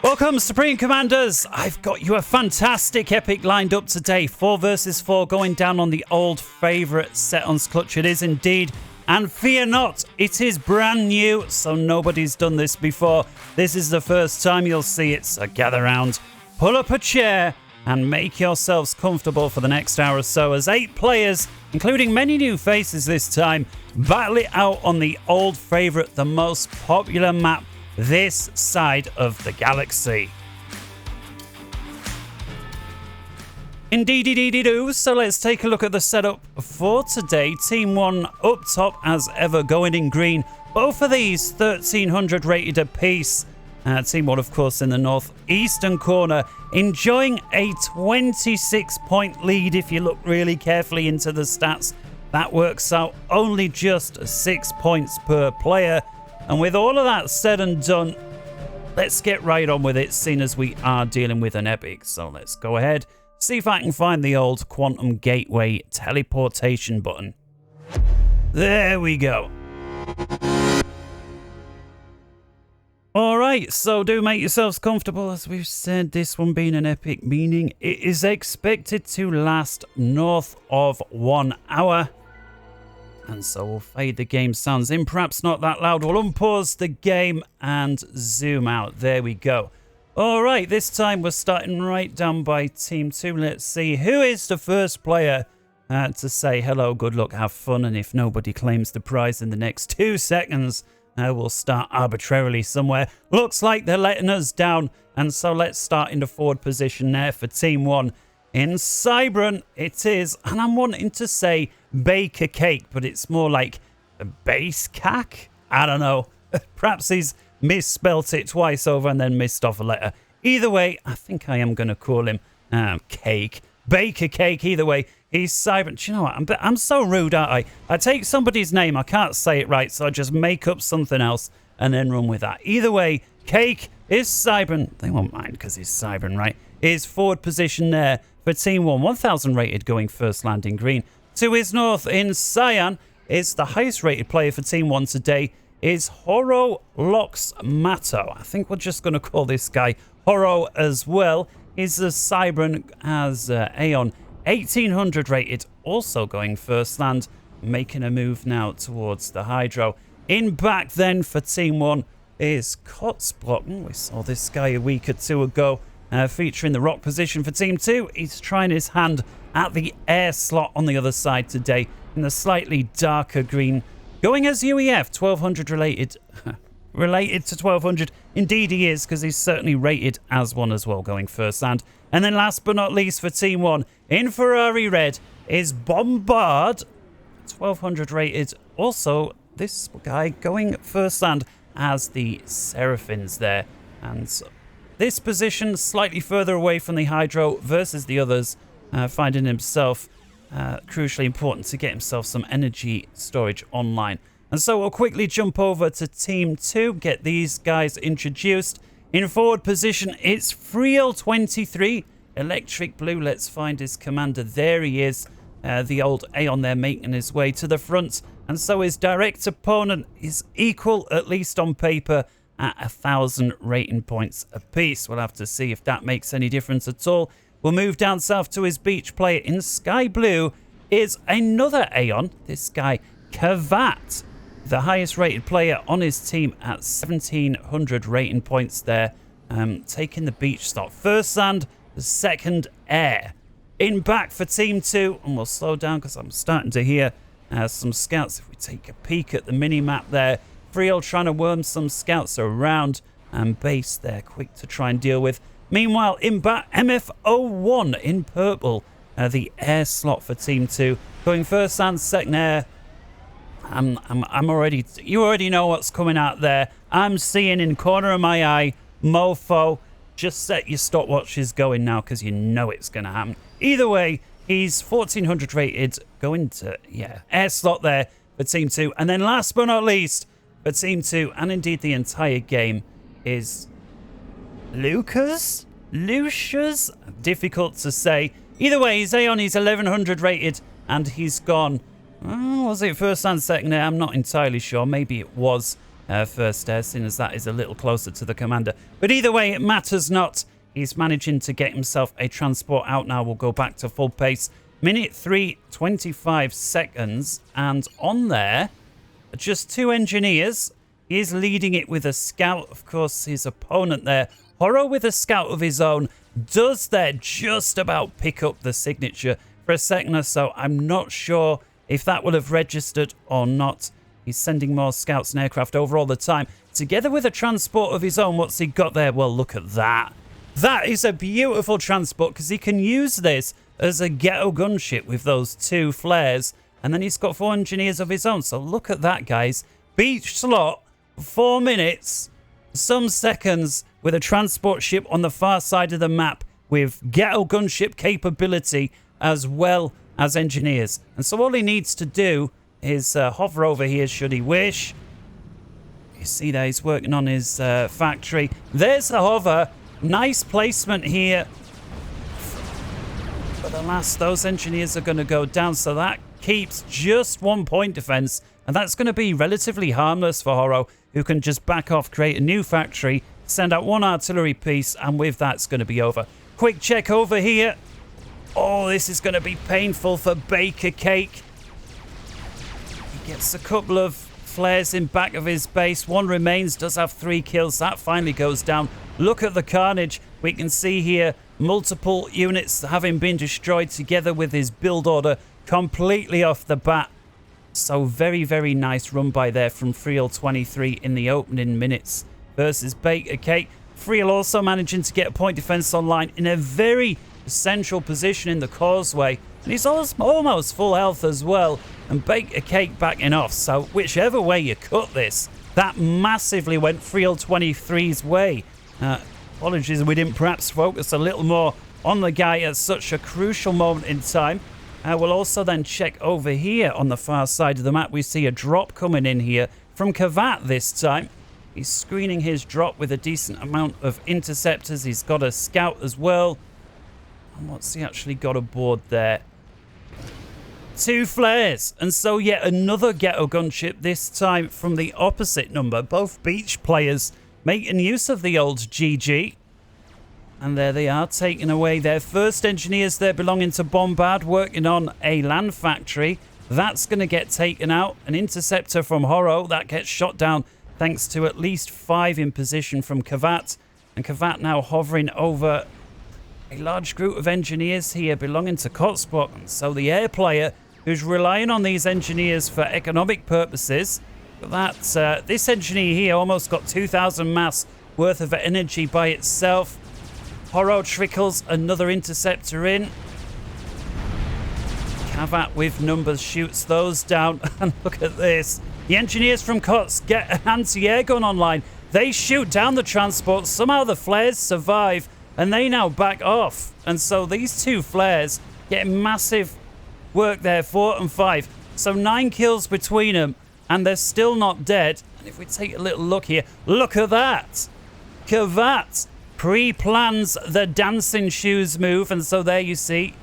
Welcome, Supreme Commanders! I've got you a fantastic epic lined up today. 4 versus 4 going down on the old favourite Setons clutch. It is indeed. And fear not, it is brand new, so nobody's done this before. This is the first time you'll see it, so gather round, pull up a chair, and make yourselves comfortable for the next hour or so as 8 players, including many new faces this time, battle it out on the old favourite, the most popular map this side of the galaxy. Indeedy-dee-dee-doo, so let's take a look at the setup for today. Team 1 up top as ever, going in green. Both of these 1300 rated apiece. Team 1, of course, in the northeastern corner, enjoying a 26-point lead. If you look really carefully into the stats, that works out only just 6 points per player. And with all of that said and done, let's get right on with it, seeing as we are dealing with an epic. So let's go ahead, see if I can find the old Quantum Gateway teleportation button. There we go. Alright, so do make yourselves comfortable. As we've said, this one being an epic, meaning it is expected to last north of 1 hour. And so we'll fade the game sounds in, perhaps not that loud. We'll unpause the game and zoom out. There we go. Alright, this time we're starting right down by Team 2. Let's see who is the first player to say hello, good luck, have fun. And if nobody claims the prize in the next 2 seconds, we'll start arbitrarily somewhere. Looks like they're letting us down. And so let's start in the forward position there for Team 1. In Cybran, it is, and I'm wanting to say bake a cake, but it's more like a base cack? I don't know. Perhaps he's misspelt it twice over and then missed off a letter. Either way, I think I am going to call him Cake. Bake a cake, either way. He's Cybran. Do you know what? I'm so rude, aren't I? I take somebody's name, I can't say it right, so I just make up something else and then run with that. Either way, Cake is Cybran. They won't mind because he's Cybran, right? His forward position there for Team 1, 1000 rated, going first landing green. To his north in Cyan is the highest rated player for Team 1 today, is Horo Lox Mato. I think we're just going to call this guy Horo as well. Is a Cybran as Aeon, 1800 rated, also going first land, making a move now towards the Hydro. In back then for Team 1 is Kotzblocken. We saw this guy a week or 2 ago. Featuring the rock position for Team 2. He's trying his hand at the air slot on the other side today in the slightly darker green. Going as UEF, 1200 related. Related to 1200. Indeed he is, because he's certainly rated as one as well, going first land. And then last but not least for Team 1, in Ferrari red, is Bombard. 1200 rated. Also, this guy going first land as the Seraphins there. And so this position slightly further away from the Hydro versus the others, finding himself crucially important to get himself some energy storage online. And so we'll quickly jump over to Team 2, get these guys introduced. In forward position, it's Friel23, Electric Blue. Let's find his commander. There he is, the old Aeon there making his way to the front. And so his direct opponent is equal, at least on paper, at 1000 rating points apiece. We'll have to see if that makes any difference at all. We'll move down south to his beach player. In Sky Blue is another Aeon, this guy Kavat, the highest rated player on his team at 1700 rating points there, taking the beach slot. First land, second air. In back for Team 2, and we'll slow down because I'm starting to hear some scouts. If we take a peek at the mini-map there, Friel trying to worm some scouts around and base there, quick to try and deal with. Meanwhile, in back, MF01 in purple, the air slot for Team 2. Going first and second air. I'm already, you already know what's coming out there. I'm seeing in corner of my eye, Mofo. Just set your stopwatches going now because you know it's going to happen. Either way, he's 1400 rated, going to, air slot there for Team 2. And then last but not least, for Team 2, and indeed the entire game, is Lucius? Difficult to say. Either way, he's Aeon, he's 1100 rated, and he's gone. Was it first and second air? I'm not entirely sure. Maybe it was first air, seeing as that is a little closer to the commander. But either way, it matters not. He's managing to get himself a transport out now. We'll go back to full pace. Minute 3:25 seconds. And on there, just 2 engineers. He is leading it with a scout. Of course, his opponent there, Horo with a scout of his own, does there just about pick up the signature for a second or so. I'm not sure if that will have registered or not. He's sending more scouts and aircraft over all the time. Together with a transport of his own, what's he got there? Well, look at that. That is a beautiful transport because he can use this as a ghetto gunship with those 2 flares. And then he's got 4 engineers of his own. So look at that, guys. Beach slot, 4 minutes, some seconds with a transport ship on the far side of the map with ghetto gunship capability as well as engineers. And so all he needs to do is hover over here should he wish. You see there, he's working on his factory. There's the hover. Nice placement here. But alas, those engineers are going to go down. So that keeps just 1 point defense. And that's going to be relatively harmless for Horo, who can just back off, create a new factory, send out 1 artillery piece, and with that's going to be over. Quick check over here. Oh, this is going to be painful for Baker Cake. He gets a couple of flares in back of his base. 1 remains, does have 3 kills. That finally goes down. Look at the carnage. We can see here multiple units having been destroyed together with his build order completely off the bat. So very, very nice run by there from Friel23 in the opening minutes versus Baker Cake. Friel also managing to get a point defense online in a very central position in the causeway. And he's almost full health as well. And Baker Cake backing off. So whichever way you cut this, that massively went Friel23's way. Apologies, we didn't perhaps focus a little more on the guy at such a crucial moment in time. We'll also then check over here on the far side of the map. We see a drop coming in here from Kavat this time. He's screening his drop with a decent amount of interceptors. He's got a scout as well. And what's he actually got aboard there? 2 flares. And so yet another ghetto gunship, this time from the opposite number. Both beach players making use of the old GG. And there they are, taking away their first engineers there belonging to Bombard, working on a land factory. That's going to get taken out. An interceptor from Horo, that gets shot down thanks to at least 5 in position from Kavat. And Kavat now hovering over a large group of engineers here belonging to Kotspot. And so the air player, who's relying on these engineers for economic purposes, that this engineer here almost got 2,000 mass worth of energy by itself. Horo trickles another interceptor in. Kavat with numbers shoots those down. And look at this. The engineers from Kots get an anti-air gun online. They shoot down the transport. Somehow the flares survive. And they now back off. And so these 2 flares get massive work there. 4 and 5. So 9 kills between them. And they're still not dead. And if we take a little look here. Look at that. Kavat pre-plans the dancing shoes move. And so there you see.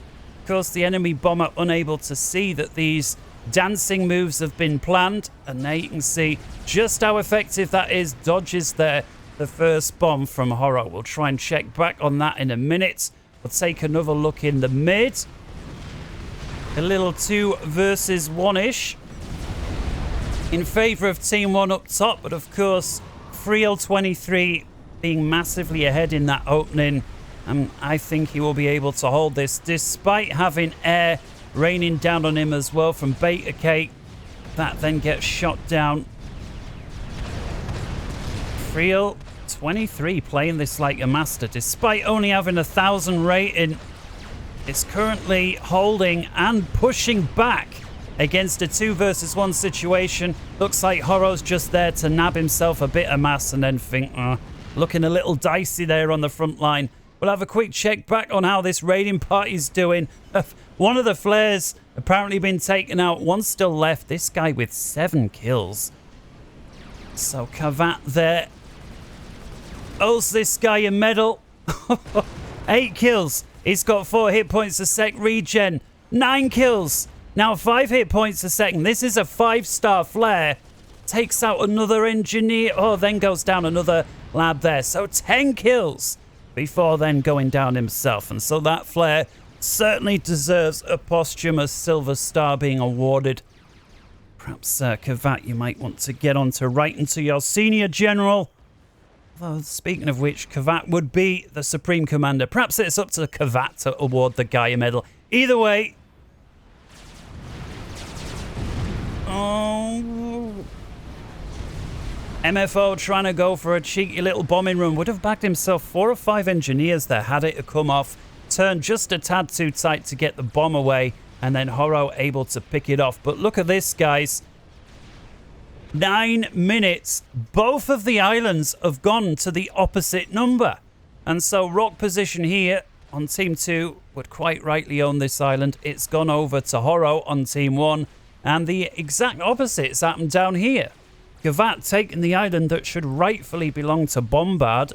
Of course, the enemy bomber unable to see that these dancing moves have been planned. And there you can see just how effective that is. Dodges there the first bomb from Horo. We'll try and check back on that in a minute. We'll take another look in the mid. A little 2 versus 1-ish. In favour of Team 1 up top. But of course, Friel23 being massively ahead in that opening. And I think he will be able to hold this despite having air raining down on him as well from Baker Cake. That then gets shot down. Friel23 playing this like a master despite only having 1,000 rating. Is currently holding and pushing back against a 2 versus 1 situation. Looks like Horo's just there to nab himself a bit of mass and then think, looking a little dicey there on the front line. We'll have a quick check back on how this raiding party's doing. One of the flares apparently been taken out. 1 still left. This guy with 7 kills. So Kavat there owes this guy a medal. 8 kills. He's got 4 hit points a sec regen. 9 kills. Now 5 hit points a second. This is a 5-star flare. takes out another engineer. Oh, then goes down another lab there. So 10 kills before then going down himself. And so that flare certainly deserves a posthumous silver star being awarded. Perhaps, Kavat, you might want to get on to writing to your senior general. Although, speaking of which, Kavat would be the Supreme Commander. Perhaps it's up to Kavat to award the guy a medal. Either way... Oh... MFO trying to go for a cheeky little bombing run. Would have bagged himself 4 or 5 engineers there had it come off. Turned just a tad too tight to get the bomb away. And then Horo able to pick it off. But look at this, guys. 9 minutes. Both of the islands have gone to the opposite number. And so rock position here on Team 2 would quite rightly own this island. It's gone over to Horo on Team 1. And the exact opposite's happened down here. Kavat taking the island that should rightfully belong to Bombard.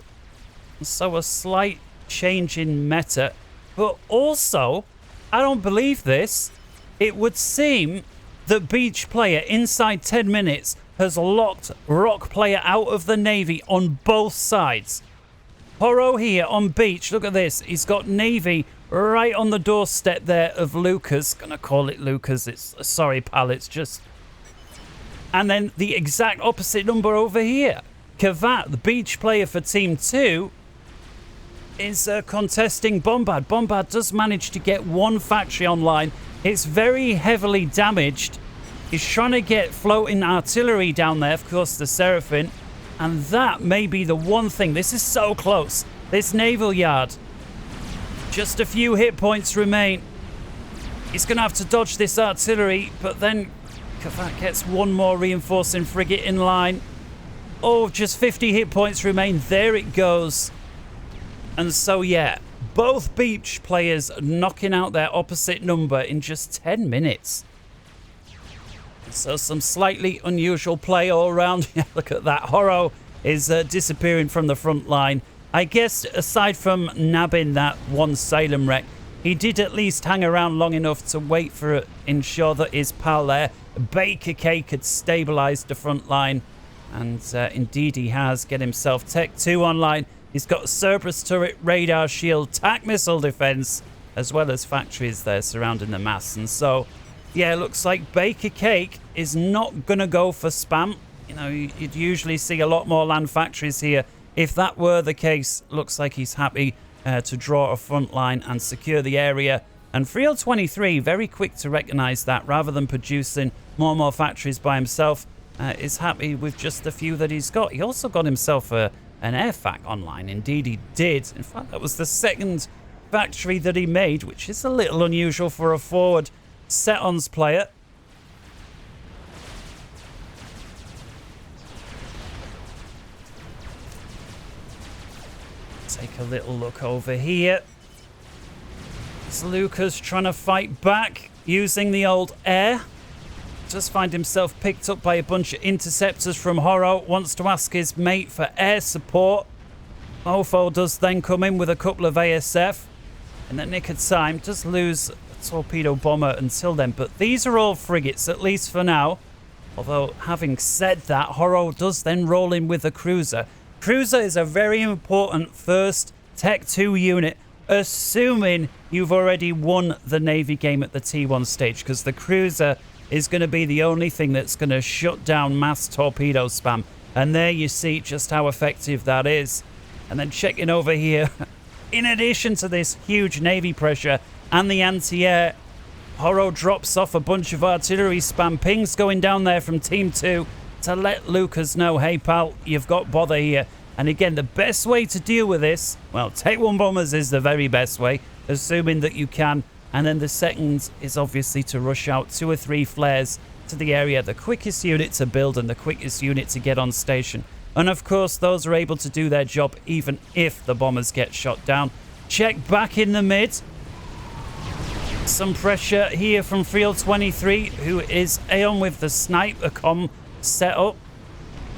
So a slight change in meta. But also, I don't believe this. It would seem that Beach player inside 10 minutes has locked Rock player out of the Navy on both sides. Horo here on Beach. Look at this. He's got Navy right on the doorstep there of Lucas. Gonna call it Lucas. It's sorry, pal. It's just... And then the exact opposite number over here. Kavat, the Beach player for Team 2, is contesting Bombard. Bombard does manage to get one factory online. It's very heavily damaged. He's trying to get floating artillery down there, of course, the Seraphim. And that may be the one thing. This is so close. This naval yard. Just a few hit points remain. He's going to have to dodge this artillery, but then Kavat gets one more reinforcing frigate in line. Oh, just 50 hit points remain. There it goes. And so, yeah, both Beach players knocking out their opposite number in just 10 minutes. So some slightly unusual play all around. Look at that. Horo is disappearing from the front line. I guess aside from nabbing that one Salem wreck, he did at least hang around long enough to wait for it, ensure that his pal there, Baker Cake, had stabilised the front line. And indeed he has. Get himself Tech 2 online. He's got Cerberus turret, radar shield, TAC missile defense, as well as factories there surrounding the mass. And so, yeah, looks like Baker Cake is not going to go for spam. You know, you'd usually see a lot more land factories here. If that were the case, looks like he's happy to draw a front line and secure the area. And Friel 23, very quick to recognize that, rather than producing more and more factories by himself, is happy with just the few that he's got. He also got himself an air fac online. Indeed, he did. In fact, that was the second factory that he made, which is a little unusual for a forward Setons player. Take a little look over here. It's Lucas trying to fight back using the old air. Just find himself picked up by a bunch of interceptors from Horo. Wants to ask his mate for air support. Mofo does then come in with a couple of ASF. In the nick of time, does lose a torpedo bomber until then. But these are all frigates, at least for now. Although, having said that, Horo does then roll in with a cruiser. Cruiser is a very important first Tech 2 unit, assuming you've already won the Navy game at the T1 stage, because the cruiser is going to be the only thing that's going to shut down mass torpedo spam. And there you see just how effective that is. And then checking over here, in addition to this huge Navy pressure and the anti-air, Horo drops off a bunch of artillery spam pings going down there from Team 2 to let Lucas know, hey pal, you've got bother here. And again, the best way to deal with this, well, Tech 1 bombers is the very best way, assuming that you can. And then the second is obviously to rush out 2 or 3 flares to the area, the quickest unit to build and the quickest unit to get on station. And of course, those are able to do their job even if the bombers get shot down. Check back in the mid. Some pressure here from Friel 23, who is Aeon with the sniper comm setup.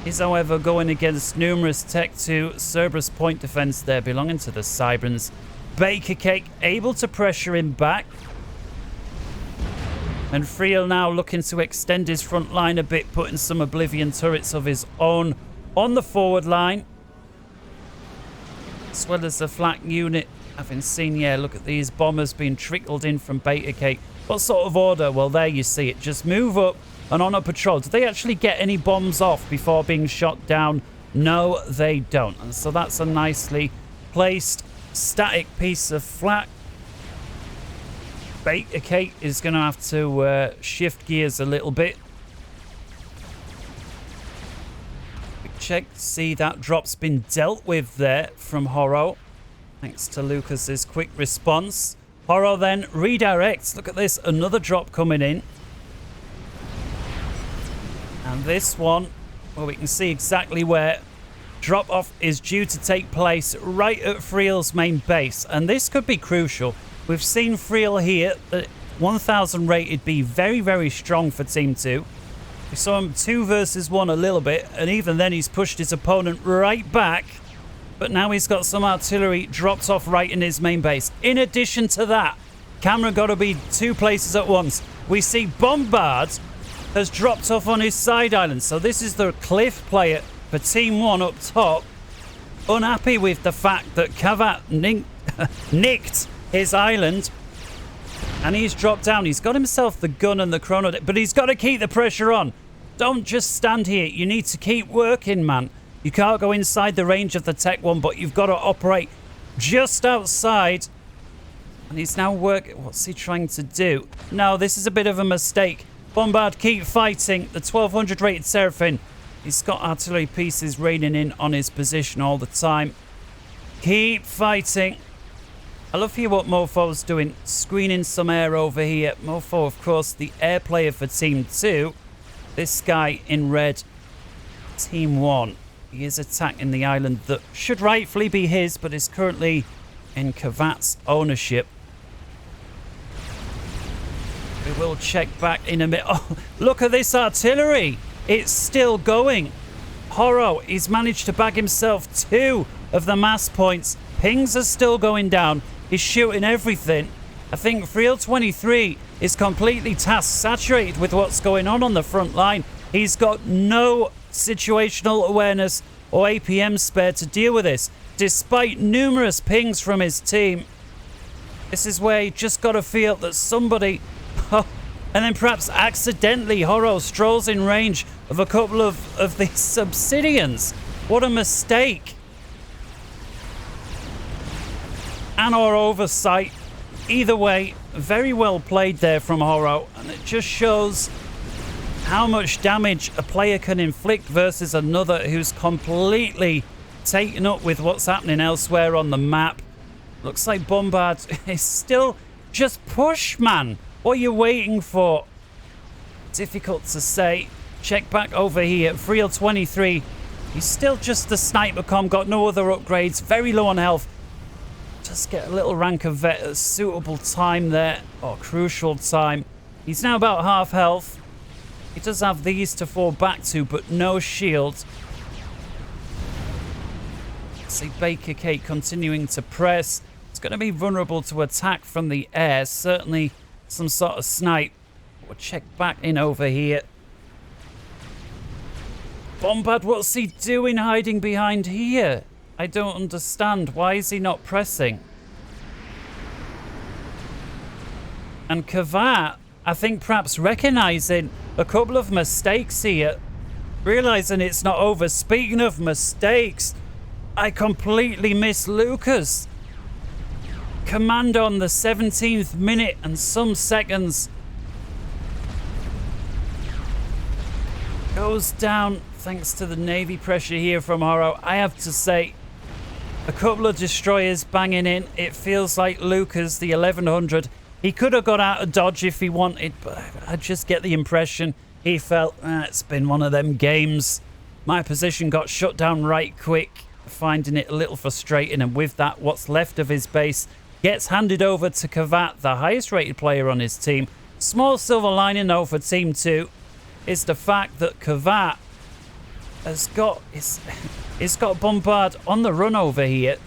Is however going against numerous Tech 2 Cerberus point defense there belonging to the Cybrans. Baker Cake able to pressure him back. And Friel now looking to extend his front line a bit, putting some Oblivion turrets of his own on the forward line. As well as the flak unit having seen, yeah, look at these bombers being trickled in from Beta Cake. What sort of order? Well, there you see it. Just move up and on a patrol. Do they actually get any bombs off before being shot down? No, they don't. And so that's a nicely placed static piece of flak. Beta Cake is going to have to shift gears a little bit. Check, see that drop's been dealt with there from Horo. Thanks to Lucas's quick response. Horo then redirects. Look at this, another drop coming in. And this one, well, we can see exactly where drop-off is due to take place right at Friel's main base. And this could be crucial. We've seen Friel here, that 1000 rated be very, very strong for Team 2. We saw him 2 versus 1 a little bit, and even then he's pushed his opponent right back. But now he's got some artillery dropped off right in his main base. In addition to that, camera got to be 2 places at once. We see Bombard has dropped off on his side island. So this is the cliff player for Team 1 up top. Unhappy with the fact that Kavat nicked his island. And he's dropped down. He's got himself the gun and the chrono, but he's got to keep the pressure on. Don't just stand here. You need to keep working, man. You can't go inside the range of the Tech 1, but you've got to operate just outside. And he's now working. What's he trying to do? No, this is a bit of a mistake. Bombard, keep fighting. The 1200 rated Seraphim. He's got artillery pieces raining in on his position all the time. Keep fighting. I love here what Mofo's doing. Screening some air over here. Mofo, of course, the air player for Team 2. This guy in red, Team 1. He is attacking the island that should rightfully be his, but is currently in Kavat's ownership. We will check back in a minute. Oh, look at this artillery. It's still going. Horo, he's managed to bag himself 2 of the mass points. Pings are still going down. He's shooting everything. I think Friel 23 is completely task saturated with what's going on the front line. He's got no situational awareness or APM spare to deal with this, despite numerous pings from his team. This is where you just got to feel that somebody, and then perhaps accidentally, Horo strolls in range of a couple of these obsidians. What a mistake. And or oversight. Either way, very well played there from Horo, and it just shows how much damage a player can inflict versus another who's completely taken up with what's happening elsewhere on the map. Looks like Bombard is still just push, man. What are you waiting for? Difficult to say. Check back over here. Friel 23. He's still just the sniper com, got no other upgrades, very low on health. Just get a little rank of vet at a suitable time there, or crucial time. He's now about half health. He does have these to fall back to, but no shield. See Baker Cake continuing to press. It's going to be vulnerable to attack from the air. Certainly some sort of snipe. We'll check back in over here. Bombard, what's he doing hiding behind here? I don't understand. Why is he not pressing? And Kavat, I think perhaps recognizing a couple of mistakes here. Realizing it's not over. Speaking of mistakes, I completely missed Lucas. Command on the 17th minute and some seconds. Goes down thanks to the Navy pressure here from Horo. I have to say, a couple of destroyers banging in. It feels like Lucas, the 1100, he could have got out of dodge if he wanted, but I just get the impression he felt, it's been one of them games. My position got shut down right quick, finding it a little frustrating, and with that, what's left of his base gets handed over to Kavat, the highest rated player on his team. Small silver lining though for Team 2 is the fact that Kavat has got Bombard on the run over here.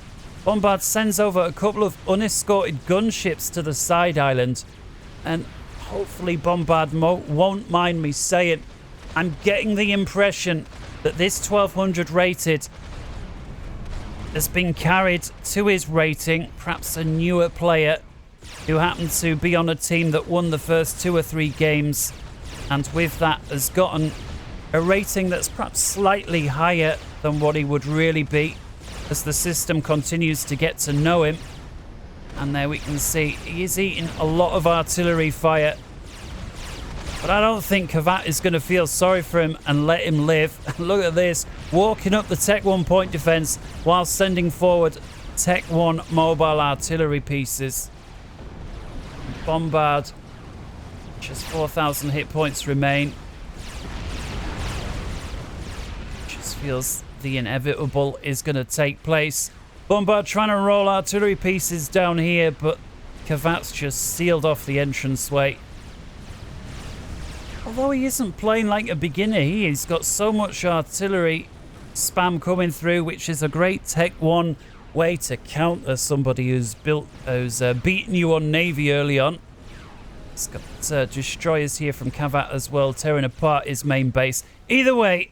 Bombard sends over a couple of unescorted gunships to the side island, and hopefully Bombard won't mind me saying, I'm getting the impression that this 1200 rated has been carried to his rating. Perhaps a newer player who happened to be on a team that won the first 2 or 3 games, and with that has gotten a rating that's perhaps slightly higher than what he would really be as the system continues to get to know him. And there we can see he is eating a lot of artillery fire. But I don't think Kavat is going to feel sorry for him and let him live. Look at this, walking up the Tech 1 point defense while sending forward Tech 1 mobile artillery pieces. Bombard, just 4,000 hit points remain. Just feels the inevitable is going to take place. Bombard trying to roll artillery pieces down here, but Kavat's just sealed off the entranceway. Although he isn't playing like a beginner, he's got so much artillery spam coming through, which is a great Tech 1 way to counter somebody who's beaten you on Navy early on. He's got destroyers here from Kavat as well, tearing apart his main base. Either way,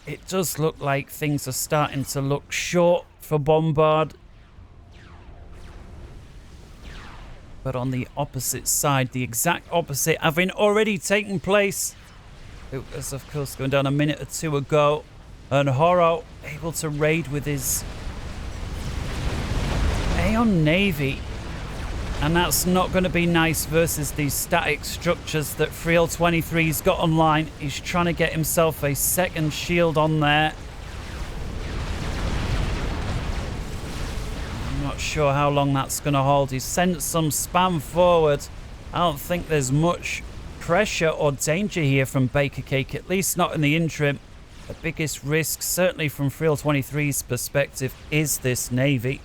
it does look like things are starting to look short for Bombard. But on the opposite side, the exact opposite having already taken place. It was, of course, going down a minute or 2 ago. And Horo able to raid with his Aeon Navy. And that's not going to be nice versus these static structures that Friel 23's got online. He's trying to get himself a second shield on there. Not sure how long that's going to hold. He's sent some spam forward. I don't think there's much pressure or danger here from Baker Cake, at least not in the interim. The biggest risk, certainly from Friel 23's perspective, is this Navy.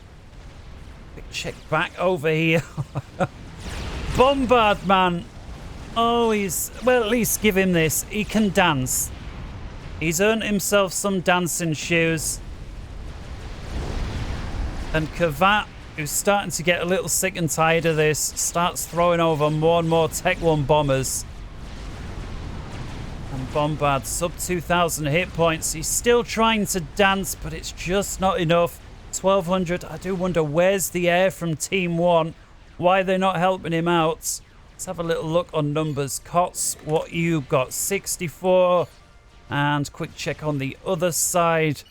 Quick check back over here. Bombard, man. Oh, well, at least give him this. He can dance. He's earned himself some dancing shoes. And Kavat, who's starting to get a little sick and tired of this, starts throwing over more and more Tech 1 bombers. And Bombard, sub 2,000 hit points. He's still trying to dance, but it's just not enough. 1,200. I do wonder where's the air from Team 1? Why they're not helping him out? Let's have a little look on numbers. Cots, what you got? 64. And quick check on the other side.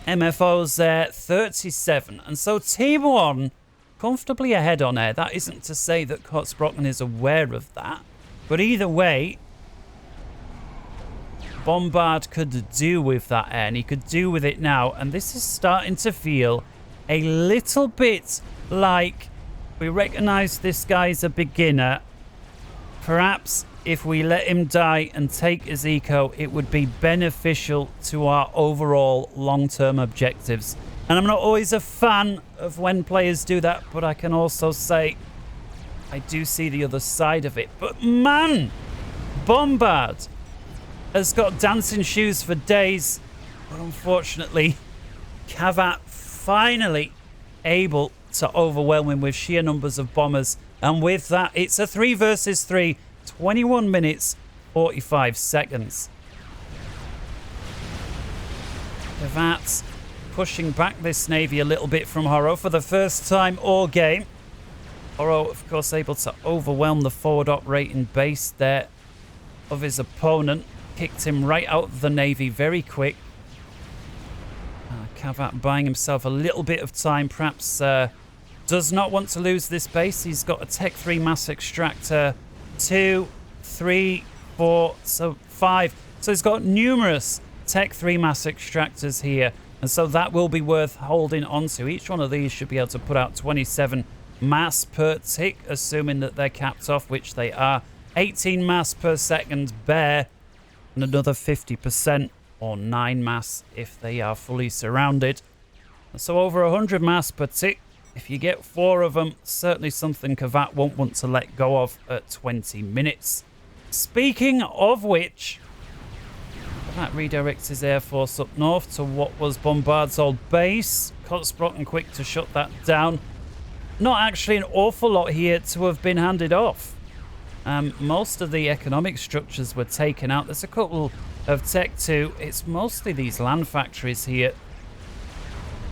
MFO's there, 37. And so Team 1 comfortably ahead on air. That isn't to say that Kotzbrocken is aware of that. But either way, Bombard could do with that air, and he could do with it now. And this is starting to feel a little bit like we recognize this guy's a beginner. Perhaps if we let him die and take his eco, it would be beneficial to our overall long-term objectives. And I'm not always a fan of when players do that, but I can also say I do see the other side of it. But man, Bombard has got dancing shoes for days. But unfortunately, Kavat finally able to overwhelm him with sheer numbers of bombers. And with that, it's a 3 versus 3. 21 minutes, 45 seconds. Kavat pushing back this Navy a little bit from Horo for the first time all game. Horo, of course, able to overwhelm the forward operating base there of his opponent. Kicked him right out of the Navy very quick. Kavat buying himself a little bit of time. Perhaps does not want to lose this base. He's got a Tech 3 mass extractor. 2, 3, 4, so 5. So he's got numerous Tech 3 mass extractors here. And so that will be worth holding onto. Each one of these should be able to put out 27 mass per tick, assuming that they're capped off, which they are. 18 mass per second bare, and another 50% or 9 mass if they are fully surrounded. So over 100 mass per tick. If you get 4 of them, certainly something Kavat won't want to let go of at 20 minutes. Speaking of which, that redirects his air force up north to what was Bombard's old base. Kotzbrocken quick to shut that down. Not actually an awful lot here to have been handed off. Most of the economic structures were taken out. There's a couple of Tech 2. It's mostly these land factories here.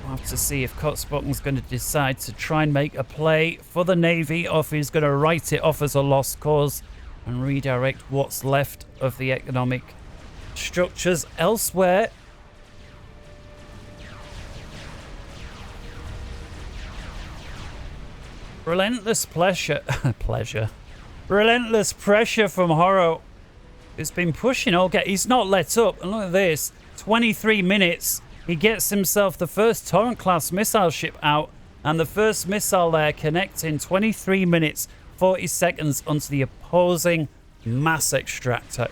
We'll have to see if Kotsbottom's going to decide to try and make a play for the Navy, or if he's going to write it off as a lost cause and redirect what's left of the economic structures elsewhere. Relentless Relentless pressure from Horo. It's been pushing all game. He's not let up. And look at this. 23 minutes. He gets himself the first Torrent-class missile ship out. And the first missile there connecting 23 minutes, 40 seconds onto the opposing mass extractor.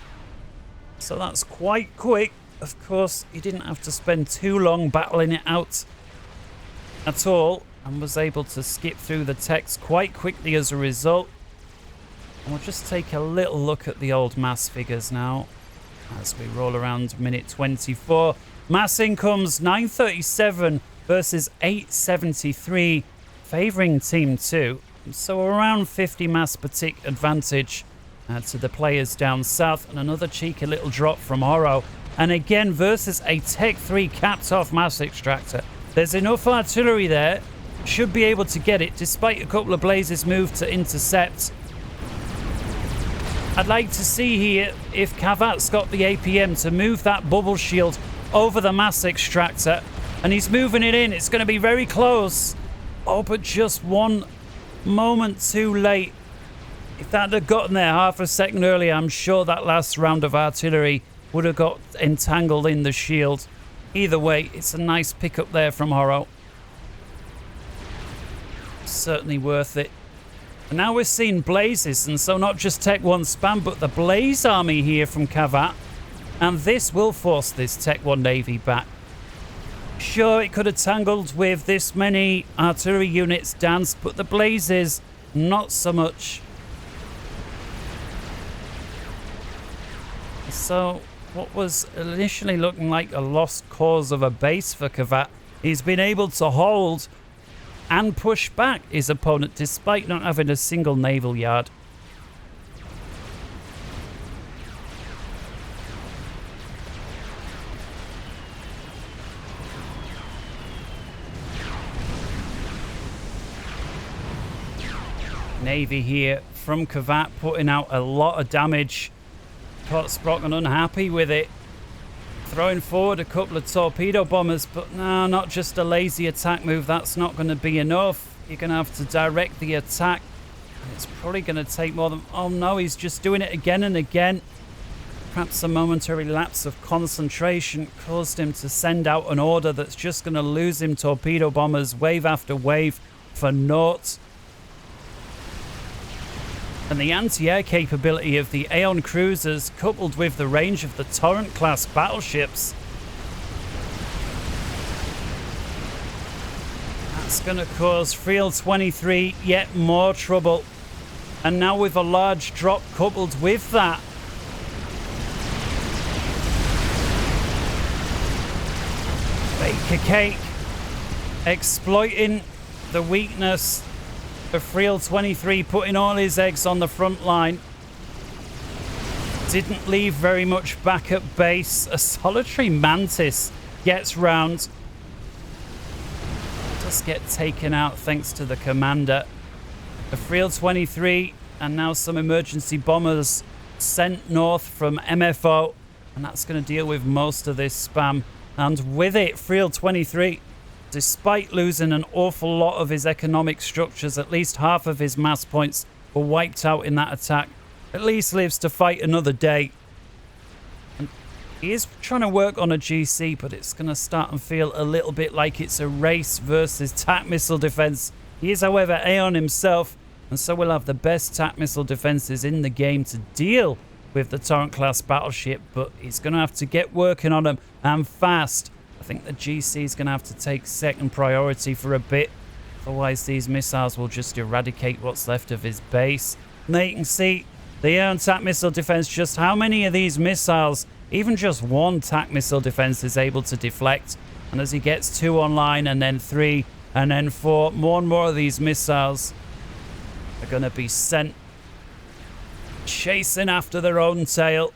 So that's quite quick. Of course, he didn't have to spend too long battling it out at all, and was able to skip through the text quite quickly as a result. And we'll just take a little look at the old mass figures now as we roll around minute 24. Mass incomes 937 versus 873, favouring Team 2. So around 50 mass per tick advantage to the players down south, and another cheeky little drop from Horo. And again versus a Tech 3 capped off mass extractor. There's enough artillery there. Should be able to get it despite a couple of blazes moved to intercept. I'd like to see here if Kavat's got the APM to move that bubble shield over the mass extractor. And he's moving it in. It's going to be very close. Oh, but just one moment too late. If that had gotten there half a second earlier, I'm sure that last round of artillery would have got entangled in the shield. Either way, it's a nice pickup there from Horo. Certainly worth it. And now we're seeing blazes, and so not just Tech 1 spam, but the Blaze Army here from Kavat. And this will force this Tech 1 Navy back. Sure, it could have tangled with this many artillery units danced, but the blazes, not so much. So what was initially looking like a lost cause of a base for Kavat, he's been able to hold and push back his opponent despite not having a single naval yard. Navy here from Kavat putting out a lot of damage. Kotsbottom unhappy with it. Throwing forward a couple of torpedo bombers, but no, not just a lazy attack move. That's not going to be enough. You're going to have to direct the attack. It's probably going to take more than... Oh no, he's just doing it again and again. Perhaps a momentary lapse of concentration caused him to send out an order that's just going to lose him torpedo bombers wave after wave for naught. And the anti-air capability of the Aeon cruisers, coupled with the range of the Torrent-class battleships, that's going to cause Friel 23 yet more trouble. And now with a large drop coupled with that, bake a cake, exploiting the weakness of Friel 23, putting all his eggs on the front line. Didn't leave very much back at base. A solitary Mantis gets round. Does get taken out thanks to the commander. The Friel 23, and now some emergency bombers sent north from MFO, and that's going to deal with most of this spam. And with it, Friel 23, despite losing an awful lot of his economic structures, at least half of his mass points were wiped out in that attack, at least lives to fight another day. And he is trying to work on a GC, but it's going to start and feel a little bit like it's a race versus TAC missile defense. He is, however, Aeon himself, and so will have the best TAC missile defenses in the game to deal with the Torrent-class battleship, but he's going to have to get working on them, and fast. I think the GC is going to have to take second priority for a bit. Otherwise, these missiles will just eradicate what's left of his base. Now you can see the Aeon TAC missile defense, just how many of these missiles, even just one TAC missile defense is able to deflect. And as he gets 2 online, and then 3, and then 4, more and more of these missiles are going to be sent chasing after their own tail.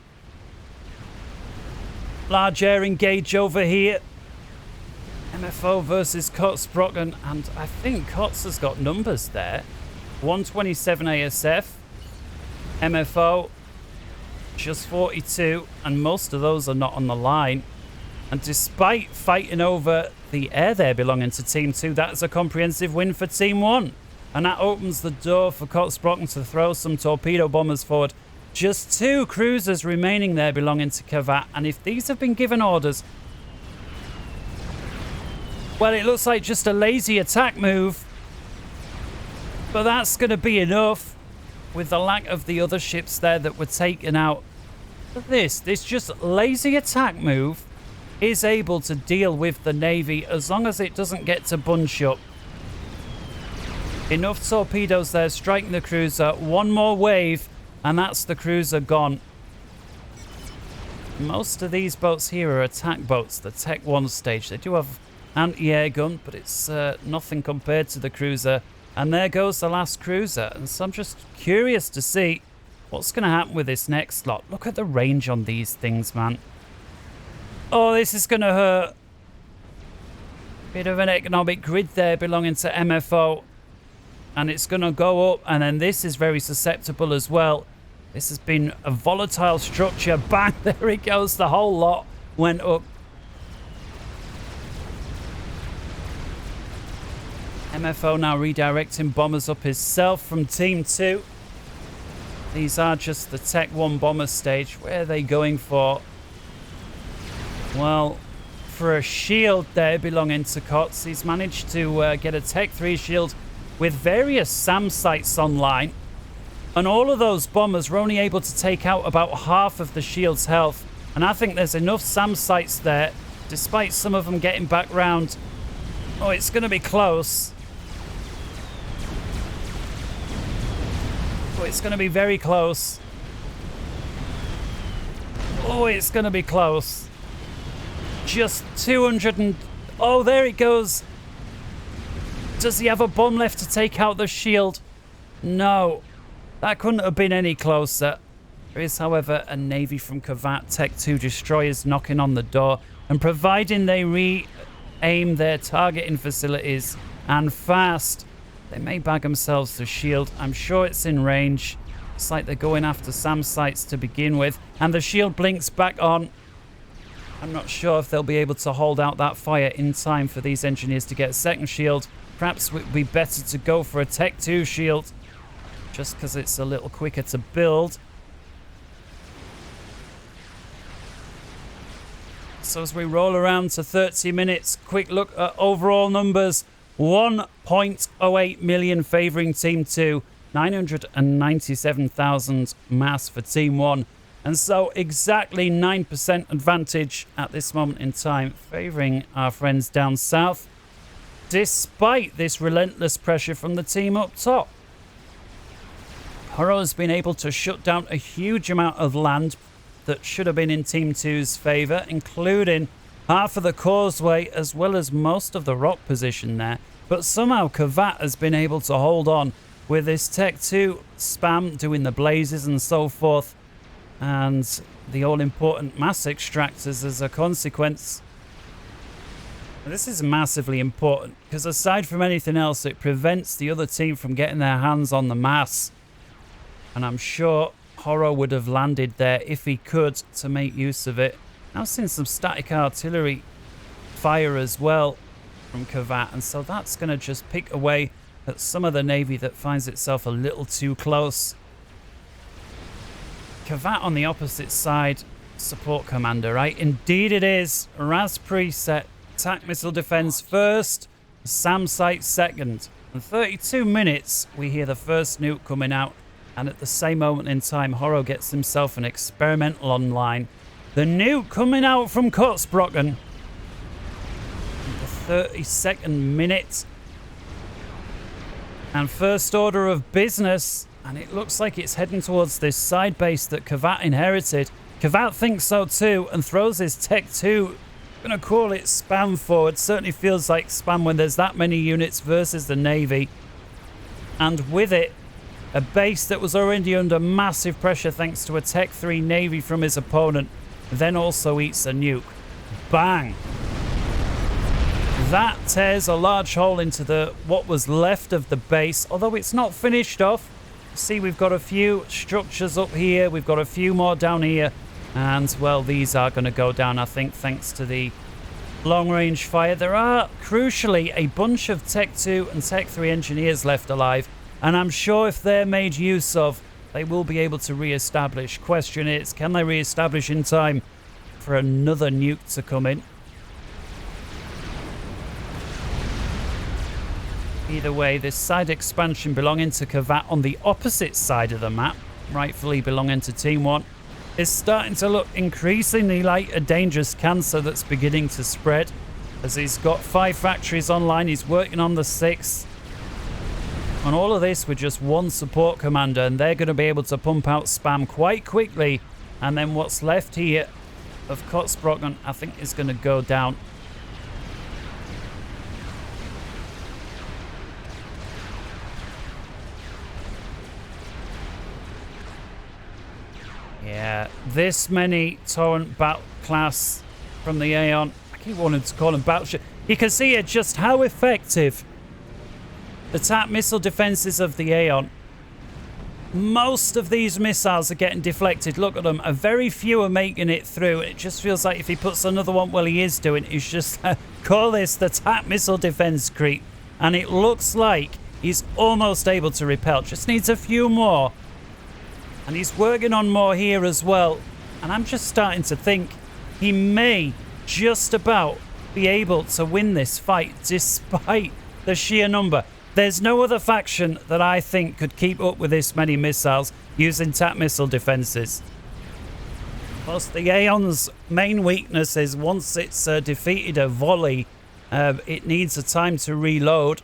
Large air engage over here. MFO versus Kotzbrocken, and I think Kotz has got numbers there. 127 ASF. MFO, just 42, and most of those are not on the line. And despite fighting over the air there belonging to Team 2, that is a comprehensive win for Team 1. And that opens the door for Kotzbrocken to throw some torpedo bombers forward. Just 2 cruisers remaining there belonging to Kavat, and if these have been given orders, well, it looks like just a lazy attack move. But that's going to be enough with the lack of the other ships there that were taken out. This just lazy attack move is able to deal with the Navy as long as it doesn't get to bunch up. Enough torpedoes there striking the cruiser. One more wave and that's the cruiser gone. Most of these boats here are attack boats, the Tech 1 stage. They do have anti-air gun, but it's nothing compared to the cruiser. And there goes the last cruiser. And so I'm just curious to see what's going to happen with this next lot. Look at the range on these things, man. Oh, this is going to hurt. Bit of an economic grid there belonging to MFO. And it's going to go up. And then this is very susceptible as well. This has been a volatile structure. Bang, there it goes. The whole lot went up. MFO now redirecting bombers up himself from Team 2. These are just the Tech 1 bomber stage. Where are they going for? Well, for a shield there belonging to Kotz. He's managed to get a Tech 3 shield with various SAM sites online. And all of those bombers were only able to take out about half of the shield's health. And I think there's enough SAM sites there, despite some of them getting back round. Oh, it's going to be close. Oh, it's going to be very close. Oh, it's going to be close. Just 200 and... Oh, there it goes. Does he have a bomb left to take out the shield? No. That couldn't have been any closer. There is, however, a Navy from Kavat Tech 2 destroyers knocking on the door. And providing they re-aim their targeting facilities and fast, they may bag themselves the shield. I'm sure it's in range. It's like they're going after SAM sites to begin with. And the shield blinks back on. I'm not sure if they'll be able to hold out that fire in time for these engineers to get a second shield. Perhaps it would be better to go for a Tech 2 shield, just because it's a little quicker to build. So as we roll around to 30 minutes, quick look at overall numbers. 1.08 million favouring Team 2, 997,000 mass for Team 1. And so exactly 9% advantage at this moment in time, favouring our friends down south, despite this relentless pressure from the team up top. Horo has been able to shut down a huge amount of land that should have been in Team 2's favour, including half of the causeway as well as most of the rock position there. But somehow Kavat has been able to hold on with this Tech 2 spam doing the blazes and so forth, and the all-important mass extractors as a consequence. This is massively important because aside from anything else, it prevents the other team from getting their hands on the mass. And I'm sure Horo would have landed there if he could to make use of it. Now I've seen some static artillery fire as well from Kavat, and so that's going to just pick away at some of the Navy that finds itself a little too close. Kavat on the opposite side, support commander, right? Indeed it is. Raz preset, attack missile defense first, SAM site second. In 32 minutes, we hear the first nuke coming out. And at the same moment in time, Horo gets himself an experimental online. The nuke coming out from Kotzbrocken. The 32nd minute. And first order of business. And it looks like it's heading towards this side base that Kavat inherited. Kavat thinks so too and throws his Tech 2. I'm going to call it spam forward. Certainly feels like spam when there's that many units versus the Navy. And with it, A base that was already under massive pressure thanks to a Tech 3 Navy from his opponent, then also eats a nuke. Bang! That tears a large hole into what was left of the base, although it's not finished off. See, we've got a few structures up here, we've got a few more down here, and, well, these are going to go down, I think, thanks to the long-range fire. There are, crucially, a bunch of Tech 2 and Tech 3 engineers left alive, and I'm sure if they're made use of, they will be able to re-establish. Question is, can they re-establish in time for another nuke to come in? Either way, this side expansion belonging to Kavat on the opposite side of the map, rightfully belonging to Team 1, is starting to look increasingly like a dangerous cancer that's beginning to spread. As he's got 5 factories online, he's working on the 6th. And all of this with just one support commander, and they're going to be able to pump out spam quite quickly. And then what's left here of Kotzbrocken, I think, is going to go down. Yeah, this many Torrent battle class from the Aeon. I keep wanting to call them battleship. You can see here just how effective the TAP missile defenses of the Aeon. Most of these missiles are getting deflected. Look at them. A very few are making it through. It just feels like if he puts another one, well, he is doing, he's just call this the TAP missile defense creep. And it looks like he's almost able to repel. Just needs a few more. And he's working on more here as well. And I'm just starting to think he may just about be able to win this fight despite the sheer number. There's no other faction that I think could keep up with this many missiles using TAP missile defenses. Plus, the Aeon's main weakness is once it's defeated a volley, it needs a time to reload,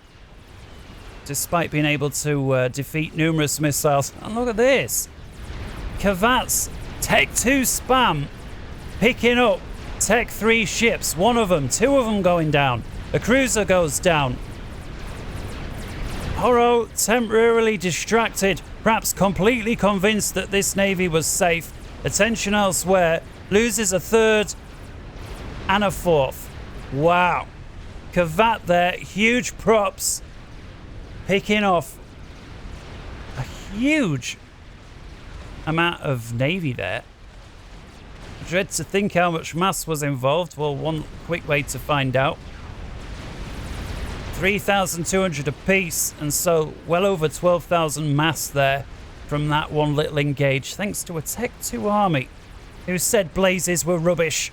despite being able to defeat numerous missiles. And look at this. Kavat's Tech 2 spam picking up Tech 3 ships. One of them, 2 of them going down. A cruiser goes down. Horo, temporarily distracted, perhaps completely convinced that this navy was safe. Attention elsewhere, loses a 3rd and a 4th. Wow. Kavat there, huge props, picking off a huge amount of navy there. Dread to think how much mass was involved. Well, one quick way to find out. 3,200 apiece, and so well over 12,000 mass there from that one little engage, thanks to a Tech 2 army who said blazes were rubbish.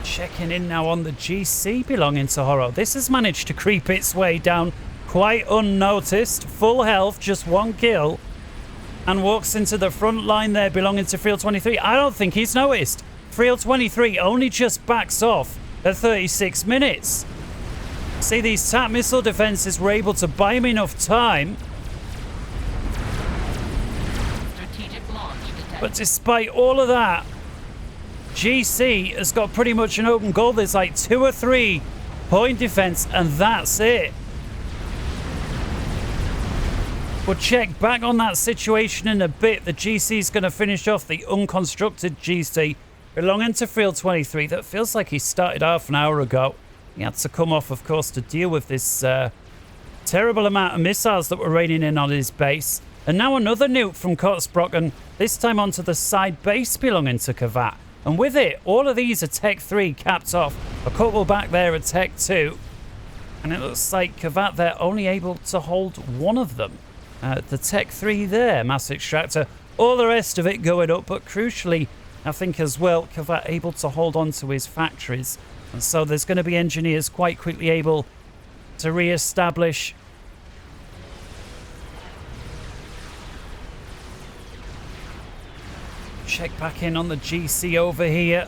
Checking in now on the GC belonging to Horo. This has managed to creep its way down quite unnoticed. Full health, just 1 kill. And walks into the front line there belonging to Friel 23. I don't think he's noticed. Friel 23 only just backs off at 36 minutes. See, these TAP missile defenses were able to buy him enough time. But despite all of that, GC has got pretty much an open goal. There's like 2 or 3 point defense, and that's it. We'll check back on that situation in a bit. The GC is going to finish off the unconstructed GC belonging to Friel 23. That feels like he started half an hour ago. He had to come off, of course, to deal with this terrible amount of missiles that were raining in on his base. And now another nuke from Kotzbrocken, this time onto the side base belonging to Kavat. And with it, all of these are Tech 3 capped off. A couple back there are Tech 2. And it looks like Kavat, they're only able to hold one of them. The Tech 3 there, mass extractor, all the rest of it going up, but crucially, I think as well, Kavat able to hold on to his factories. And so there's going to be engineers quite quickly able to re-establish. Check back in on the GC over here.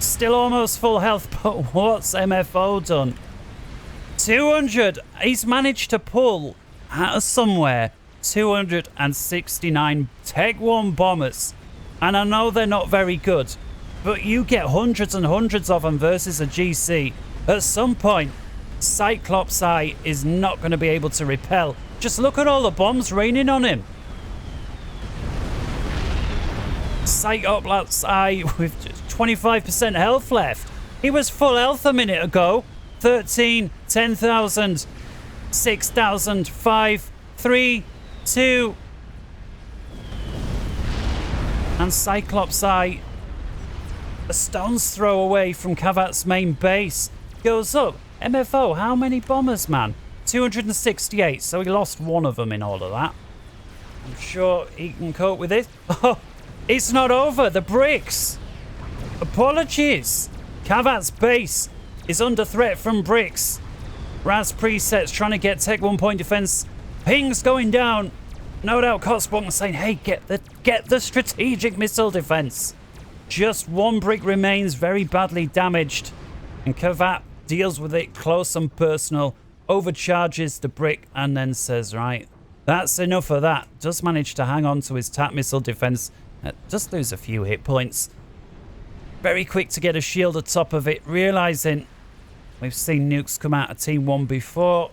Still almost full health, but what's MFO done? 200! He's managed to pull out of somewhere 269 Tech 1 bombers. And I know they're not very good, but you get hundreds and hundreds of them versus a GC. At some point, Cyclops Eye is not going to be able to repel. Just look at all the bombs raining on him. Cyclops Eye with just 25% health left. He was full health a minute ago. 13, 10,000, 6,000, 5, 3, 2. And Cyclops Eye, a stone's throw away from Kavat's main base, goes up. MFO, how many bombers, man? 268, so he lost one of them in all of that. I'm sure he can cope with it. Oh, it's not over. The bricks. Apologies. Kavat's base is under threat from bricks. Raz presets trying to get Tech 1 point defense. Ping's going down. No doubt Kotsbong saying, hey, get the strategic missile defense. Just one brick remains very badly damaged. And Kavat deals with it close and personal. Overcharges the brick and then says, right, that's enough of that. Does manage to hang on to his TAC missile defense. Just lose a few hit points. Very quick to get a shield atop of it, realizing we've seen nukes come out of Team 1 before.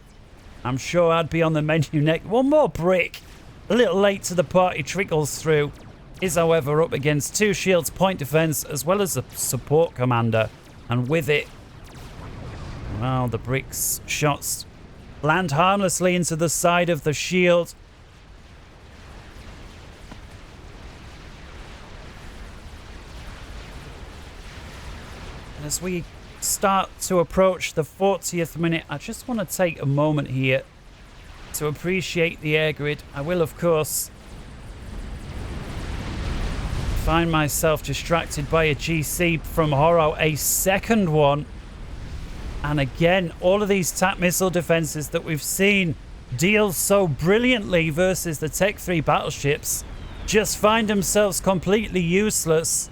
I'm sure I'd be on the menu next. One more brick. A little late to the party, trickles through. Is, however, up against 2 shields, point defense, as well as a support commander. And with it, well, the bricks shots land harmlessly into the side of the shield. As we start to approach the 40th minute, I just want to take a moment here to appreciate the air grid. I will, of course, find myself distracted by a GC from Horo, a second one. And again, all of these TAC missile defenses that we've seen deal so brilliantly versus the Tech 3 battleships just find themselves completely useless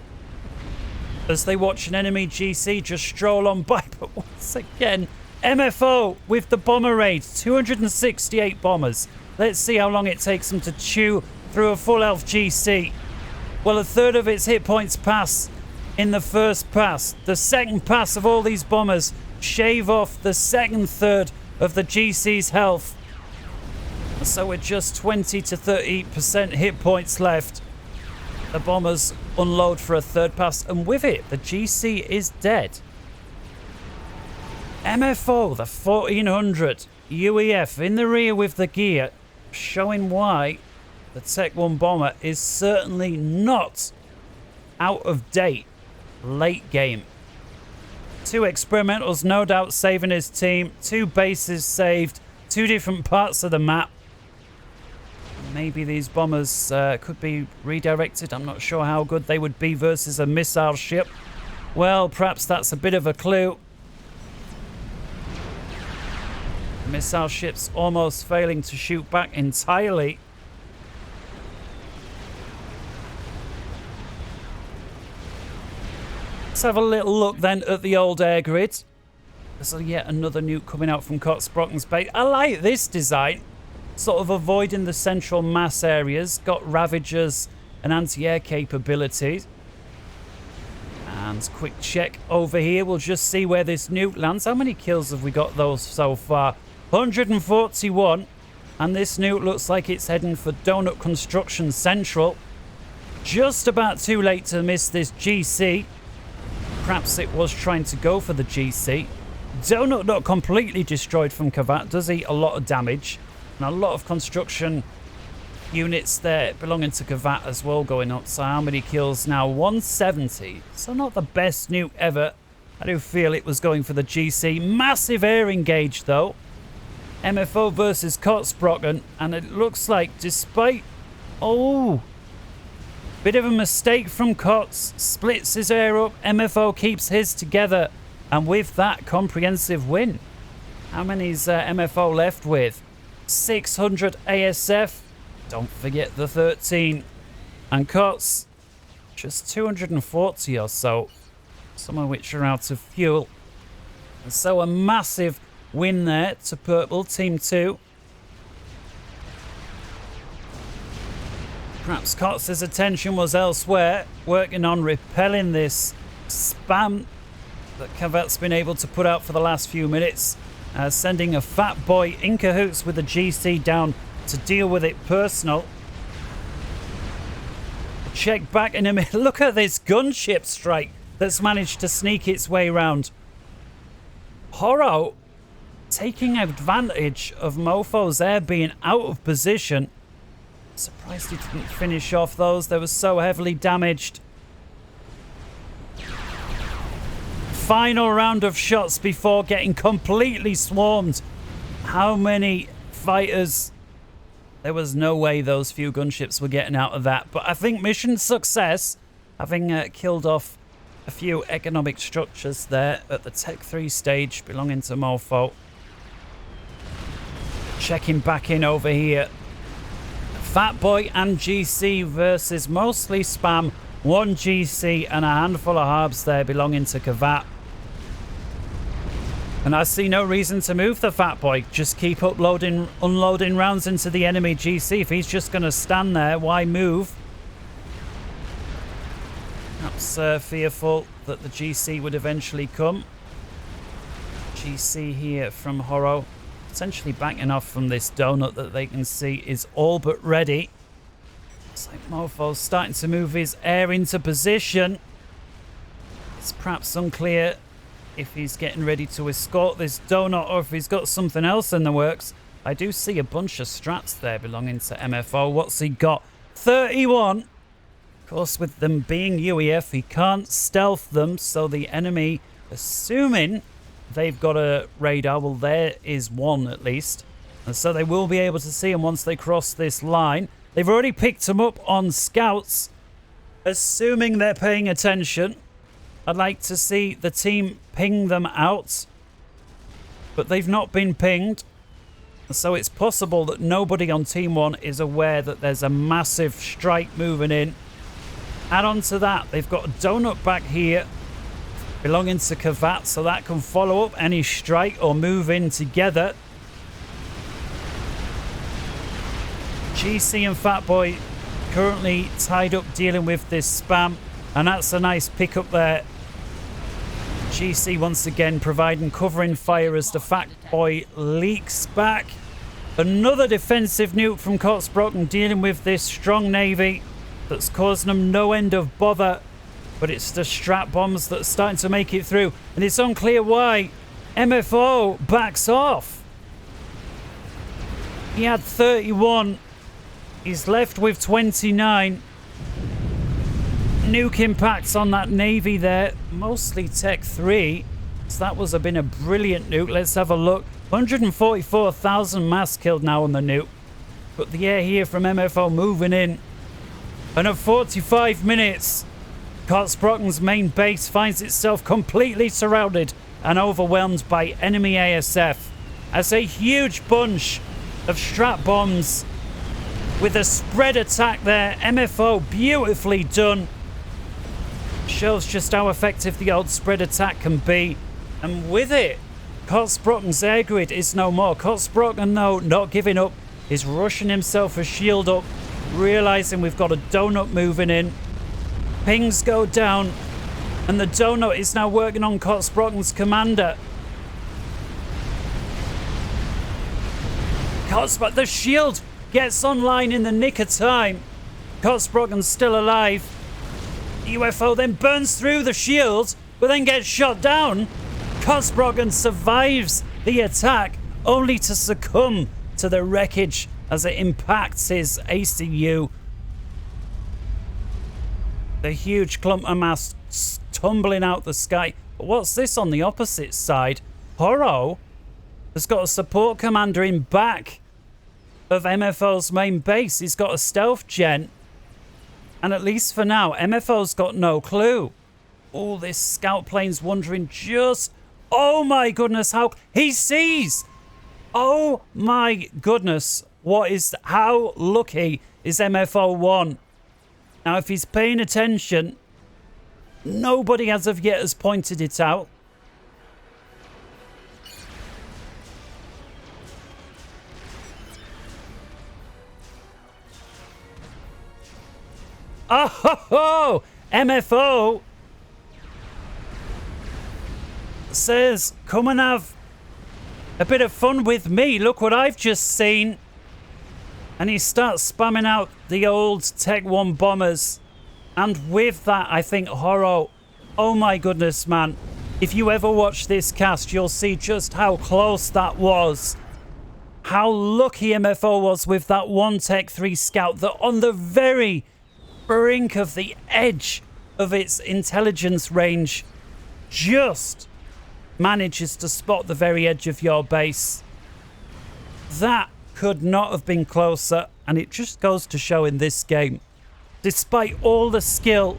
as they watch an enemy GC just stroll on by. But once again, MFO with the bomber raid, 268 bombers. Let's see how long it takes them to chew through a full health GC. Well, a third of its hit points pass in the first pass. The second pass of all these bombers shave off the second third of the GC's health. So with just 20 to 30% hit points left, the bombers unload for a third pass, and with it, the GC is dead. MFO, the 1400 UEF in the rear with the gear, showing why the Tech 1 bomber is certainly not out of date late game. 2 experimentals no doubt saving his team, 2 bases saved, 2 different parts of the map. Maybe these bombers could be redirected. I'm not sure how good they would be versus a missile ship. Well, perhaps that's a bit of a clue. Missile ships almost failing to shoot back entirely. Let's have a little look then at the old air grid. There's yet another nuke coming out from Kotsbrocken's base. I like this design. Sort of avoiding the central mass areas. Got Ravagers and anti-air capabilities. And quick check over here. We'll just see where this nuke lands. How many kills have we got those so far? 141. And this nuke looks like it's heading for Donut Construction Central. Just about too late to miss this GC. Perhaps it was trying to go for the GC. Donut not completely destroyed from Kavat. Does eat a lot of damage. And a lot of construction units there belonging to Kavat as well going up. So how many kills now? 170. So not the best nuke ever. I do feel it was going for the GC. Massive air engage though. MFO versus Kotsbrocken. And it looks like despite... Oh... Bit of a mistake from Kots. Splits his air up. MFO keeps his together. And with that, comprehensive win. How many's MFO left with? 600 ASF. Don't forget the 13. And Kots, just 240 or so. Some of which are out of fuel. And so a massive win there to Purple, Team 2. Perhaps Kotz's attention was elsewhere, working on repelling this spam that Kavat's been able to put out for the last few minutes. Sending a Fat Boy in cahoots with the GC down to deal with it personal. Check back in a minute. Look at this gunship strike that's managed to sneak its way round. Horo taking advantage of Mofo's air being out of position. Surprised he didn't finish off those. They were so heavily damaged. Final round of shots before getting completely swarmed. How many fighters? There was no way those few gunships were getting out of that. But I think mission success, having killed off a few economic structures there at the Tech 3 stage belonging to Mofo. Checking back in over here. Fat Boy and GC versus mostly spam. One GC and a handful of harbs there belonging to Kavat. And I see no reason to move the Fat Boy. Just keep uploading, unloading rounds into the enemy GC. If he's just going to stand there, why move? Perhaps fearful that the GC would eventually come. GC here from Horo. Essentially backing off from this donut that they can see is all but ready. Looks like Mofo's starting to move his air into position. It's perhaps unclear if he's getting ready to escort this donut or if he's got something else in the works. I do see a bunch of strats there belonging to MFO. What's he got? 31. Of course, with them being UEF, he can't stealth them, so the enemy, assuming they've got a radar, well, there is one at least, and so they will be able to see him once they cross this line. They've already picked him up on scouts, assuming they're paying attention. I'd like to see the team ping them out, but they've not been pinged, so it's possible that nobody on Team 1 is aware that there's a massive strike moving in. Add on to that, they've got a donut back here belonging to Kavat, so that can follow up any strike or move in together. GC and Fat Boy currently tied up dealing with this spam, and that's a nice pickup there. GC once again providing covering fire as the Fat Boy leaks back. Another defensive nuke from Kotzbrocken dealing with this strong navy that's causing them no end of bother. But it's the strat bombs that are starting to make it through. And it's unclear why MFO backs off. He had 31. He's left with 29. Nuke impacts on that navy there. Mostly Tech 3. So that was been a brilliant nuke. Let's have a look. 144,000 mass killed now on the nuke. But the air here from MFO moving in. And at 45 minutes, Kotzbrocken's main base finds itself completely surrounded and overwhelmed by enemy ASF. As a huge bunch of strat bombs with a spread attack there. MFO beautifully done. Shows just how effective the old spread attack can be. And with it, Kotzbrocken's air grid is no more. Kotzbrocken, though, not giving up, is rushing himself a shield up, realizing we've got a donut moving in. Pings go down, and the donut is now working on Kotzbrocken's commander. The shield gets online in the nick of time. Kotzbrocken's still alive. UFO then burns through the shield, but then gets shot down. Kotzbrocken survives the attack, only to succumb to the wreckage as it impacts his ACU. The huge clump of mass tumbling out the sky. But what's this on the opposite side? Horo has got a support commander in back of MFO's main base. He's got a stealth gen. And at least for now, MFO's got no clue. Oh, this scout plane's wondering just... Oh my goodness, how... He sees! Oh my goodness. How lucky is MFO1? Now, if he's paying attention, nobody as of yet has pointed it out. Oh ho ho! MFO says, come and have a bit of fun with me. Look what I've just seen. And he starts spamming out the old Tech 1 bombers. And with that, I think Horo, oh my goodness, man. If you ever watch this cast, you'll see just how close that was. How lucky MFO was with that one Tech 3 scout that on the very brink of the edge of its intelligence range just manages to spot the very edge of your base. That could not have been closer, and it just goes to show in this game, despite all the skill,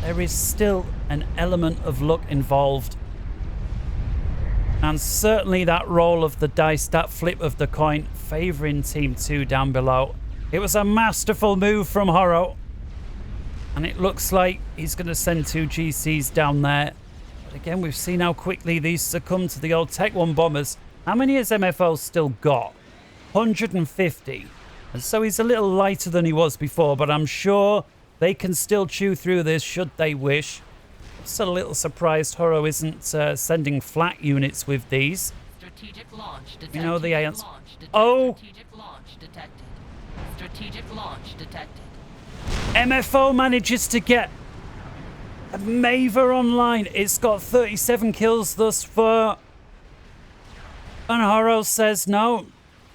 there is still an element of luck involved. And certainly that roll of the dice, that flip of the coin, favouring Team 2 down below. It was a masterful move from Horo. And it looks like he's going to send 2 GCs down there. But again, we've seen how quickly these succumb to the old Tech 1 bombers. How many has MFO still got? 150. And so he's a little lighter than he was before, but I'm sure they can still chew through this should they wish. Just a little surprised Horo isn't sending flak units with these. Strategic launch detected. You know the answer. Oh! Strategic launch detected. Strategic launch detected. MFO manages to get a Maver online. It's got 37 kills thus far. And Horo says, no,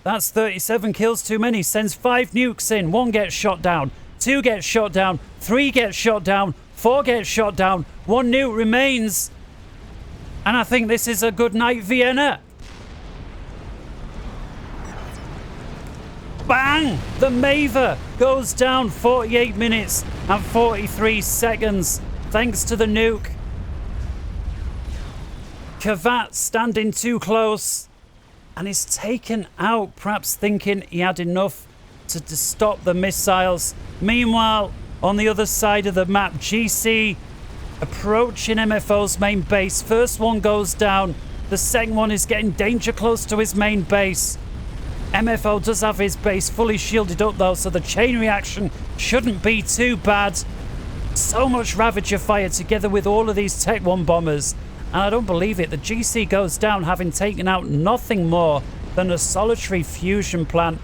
that's 37 kills too many. Sends 5 nukes in. 1 gets shot down. 2 gets shot down. 3 gets shot down. 4 gets shot down. 1 nuke remains. And I think this is a good night, Vienna. Bang! The Maver goes down 48 minutes and 43 seconds thanks to the nuke. Kavat standing too close and is taken out, perhaps thinking he had enough to stop the missiles. Meanwhile, on the other side of the map, GC approaching MFO's main base. First one goes down. The second one is getting danger close to his main base. MFO does have his base fully shielded up though, so the chain reaction shouldn't be too bad. So much Ravager fire together with all of these Tech 1 bombers. And I don't believe it. The GC goes down having taken out nothing more than a solitary fusion plant.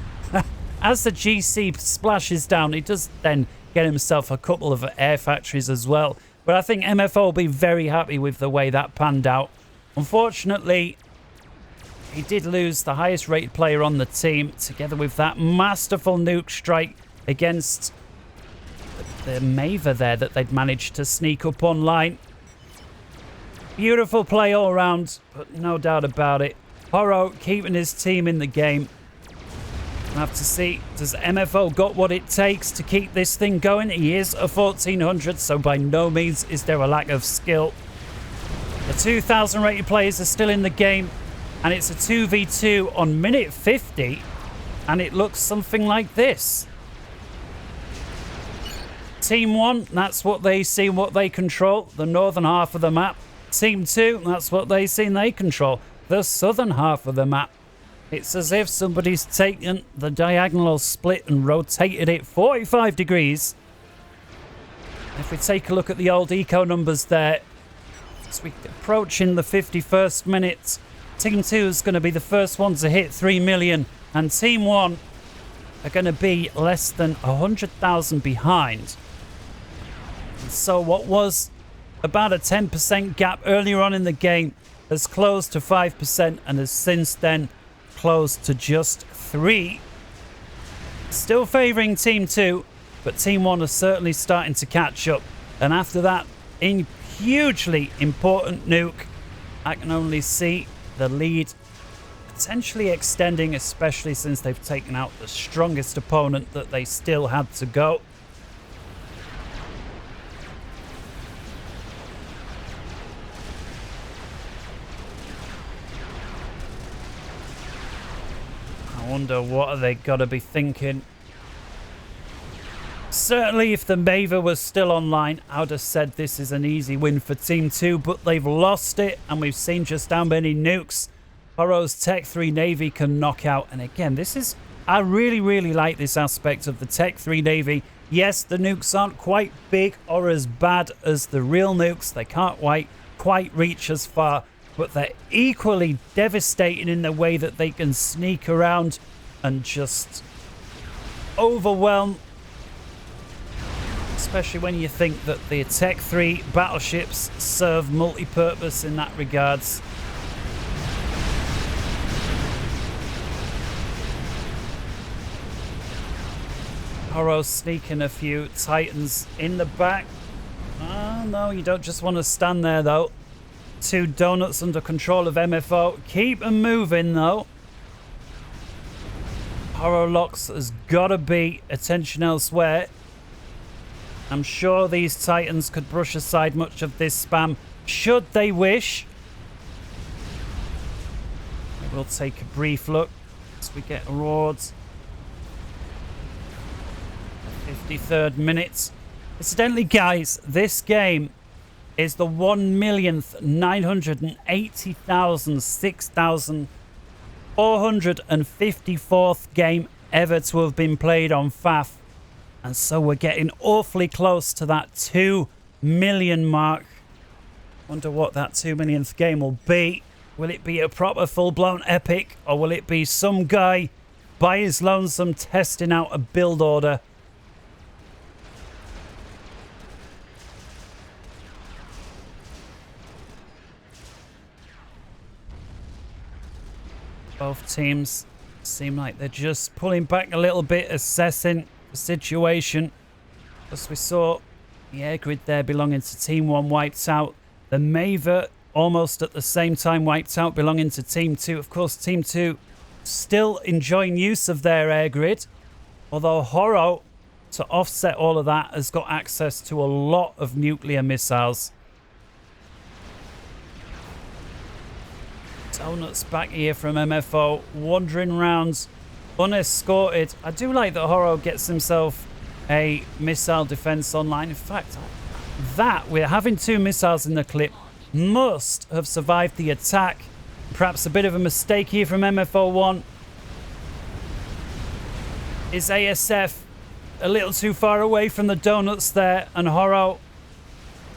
As the GC splashes down, he does then get himself a couple of air factories as well. But I think MFO will be very happy with the way that panned out. Unfortunately, he did lose the highest rated player on the team, together with that masterful nuke strike against the Maver there that they'd managed to sneak up online. Beautiful play all around, but no doubt about it. Horo keeping his team in the game. We'll have to see, does MFO got what it takes to keep this thing going? He is a 1400, so by no means is there a lack of skill. The 2000 rated players are still in the game, and it's a 2v2 on minute 50, and it looks something like this. Team 1, that's what they see, what they control, the northern half of the map. Team 2, that's what they see and they control, the southern half of the map. It's as if somebody's taken the diagonal split and rotated it 45 degrees. If we take a look at the old eco numbers there, as we approach in the 51st minute, Team 2 is going to be the first one to hit 3 million, and Team 1 are going to be less than 100,000 behind. So what was about a 10% gap earlier on in the game has closed to 5% and has since then closed to just 3. Still favouring Team 2, but Team 1 are certainly starting to catch up. And after that hugely important nuke, I can only see the lead potentially extending, especially since they've taken out the strongest opponent that they still had to go. I wonder what are they got to be thinking. Certainly if the Maver was still online, I would have said this is an easy win for Team 2, but they've lost it, and we've seen just how many nukes Horo's Tech 3 Navy can knock out. And again, this is, I really like this aspect of the Tech 3 Navy. Yes, the nukes aren't quite big or as bad as the real nukes. They can't quite reach as far, but they're equally devastating in the way that they can sneak around and just overwhelm. Especially when you think that the Tech 3 battleships serve multi-purpose in that regards. Horo sneaking a few Titans in the back. Oh, no, you don't just want to stand there, though. 2 donuts under control of MFO. Keep them moving, though. Horo locks has got to be attention elsewhere. I'm sure these Titans could brush aside much of this spam, should they wish. We'll take a brief look as we get awards. 53rd minute. Incidentally, guys, this game is the 1,980,006,454th game ever to have been played on FAF. And so we're getting awfully close to that 2 million mark. Wonder what that 2 millionth game will be. Will it be a proper full-blown epic, or will it be some guy by his lonesome testing out a build order? Both teams seem like they're just pulling back a little bit, assessing the situation. As we saw, the air grid there belonging to Team 1 wiped out. The Maver almost at the same time wiped out, belonging to Team 2. Of course, Team 2 still enjoying use of their air grid. Although Horo, to offset all of that, has got access to a lot of nuclear missiles. Donuts back here from MFO, wandering round unescorted. I do like that Horo gets himself a missile defense online. In fact, that we're having 2 missiles in the clip must have survived the attack. Perhaps a bit of a mistake here from MFO1. Is ASF a little too far away from the donuts there, and Horo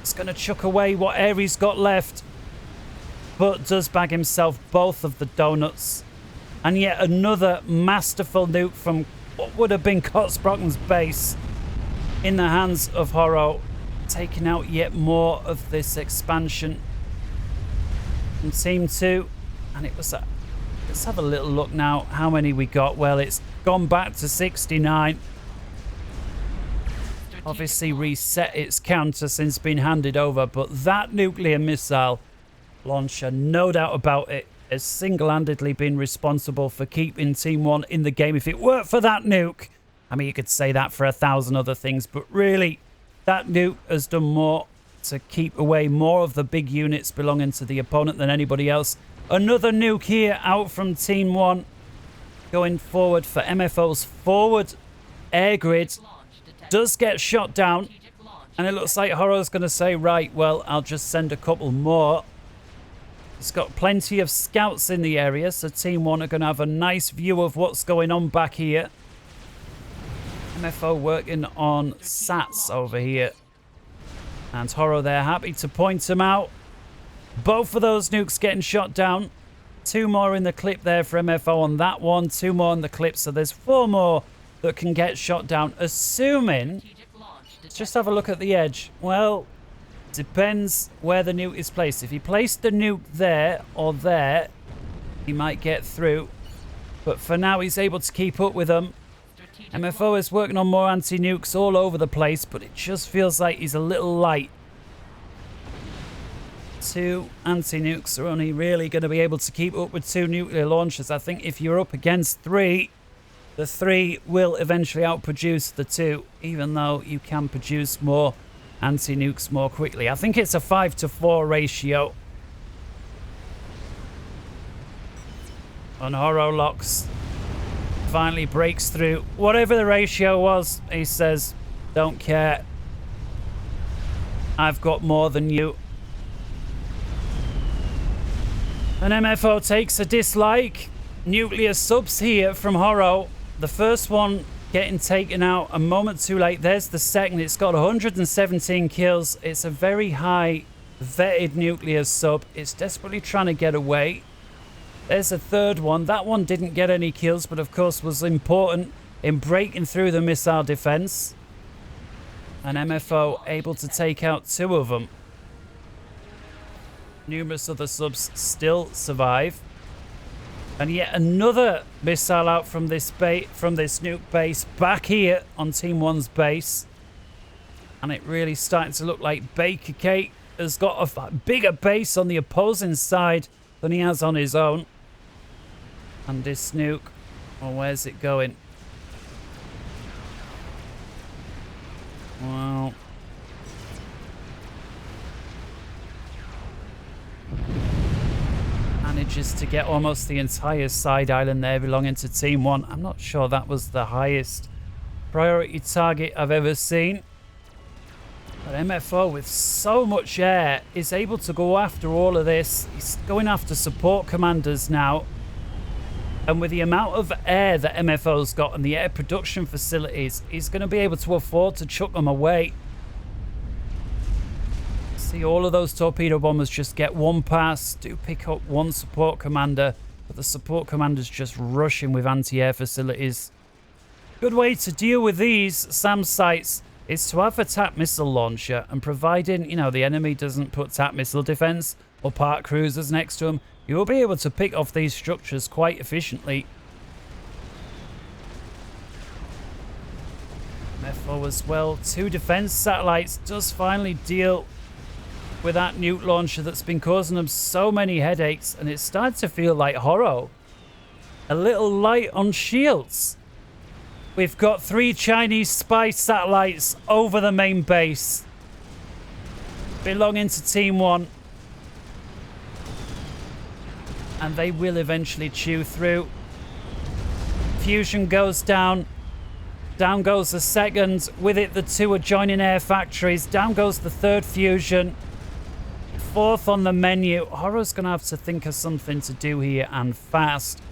is going to chuck away what air he's got left, but does bag himself both of the donuts. And yet another masterful nuke from what would have been Kotsbrocken's base in the hands of Horo, taking out yet more of this expansion from Team 2. And it was let's have a little look now how many we got. Well, it's gone back to 69. Obviously reset its counter since being handed over, but that nuclear missile launcher, no doubt about it, has single-handedly been responsible for keeping Team 1 in the game. If it weren't for that nuke, I mean, you could say that for 1,000 other things, but really, that nuke has done more to keep away more of the big units belonging to the opponent than anybody else. Another nuke here out from Team 1, going forward for MFO's forward air grid. Does get shot down, and it looks like Horo's going to say, right, well, I'll just send a couple more. It's got plenty of scouts in the area, so Team 1 are going to have a nice view of what's going on back here. MFO working on Sats over here. And Horo there, happy to point them out. Both of those nukes getting shot down. 2 more in the clip there for MFO on that one. 2 more in the clip, so there's 4 more that can get shot down. Assuming... Let's just have a look at the edge. Well... depends where the nuke is placed. If he placed the nuke there or there, he might get through. But for now, he's able to keep up with them. MFO is working on more anti-nukes all over the place, but it just feels like he's a little light. 2 anti-nukes are only really going to be able to keep up with 2 nuclear launchers. I think if you're up against 3, the 3 will eventually outproduce the 2, even though you can produce more anti-nukes more quickly. I think it's a 5-to-4 ratio. And Horo locks finally breaks through. Whatever the ratio was, he says, don't care. I've got more than you. And MFO takes a dislike. Nuclear subs here from Horo. The first one getting taken out a moment too late. There's the second. It's got 117 kills. It's a very high vetted nuclear sub. It's desperately trying to get away. There's a third one. That one didn't get any kills, but of course was important in breaking through the missile defense. And MFO able to take out 2 of them. Numerous other subs still survive. And yet another missile out from this nuke base back here on Team 1's base. And it really starting to look like Baker Cake has got a bigger base on the opposing side than he has on his own. And this nuke, well, where's it going? Well, manages to get almost the entire side island there belonging to Team 1. I'm not sure that was the highest priority target I've ever seen. But MFO, with so much air, is able to go after all of this. He's going after support commanders now. And with the amount of air that MFO's got and the air production facilities, he's going to be able to afford to chuck them away. See, all of those torpedo bombers just get one pass, do pick up one support commander, but the support commander's just rushing with anti-air facilities. Good way to deal with these SAM sites is to have a TAC missile launcher, and providing, you know, the enemy doesn't put TAC missile defense or park cruisers next to them, you will be able to pick off these structures quite efficiently. MFO as well. 2 defense satellites does finally deal with that nuke launcher that's been causing them so many headaches, and it's starting to feel like Horo. A little light on shields. We've got 3 Chinese spy satellites over the main base belonging to Team 1. And they will eventually chew through. Fusion goes down. Down goes the second. With it, the 2 adjoining air factories. Down goes the 3rd fusion. 4th on the menu. Horo's going to have to think of something to do here, and fast.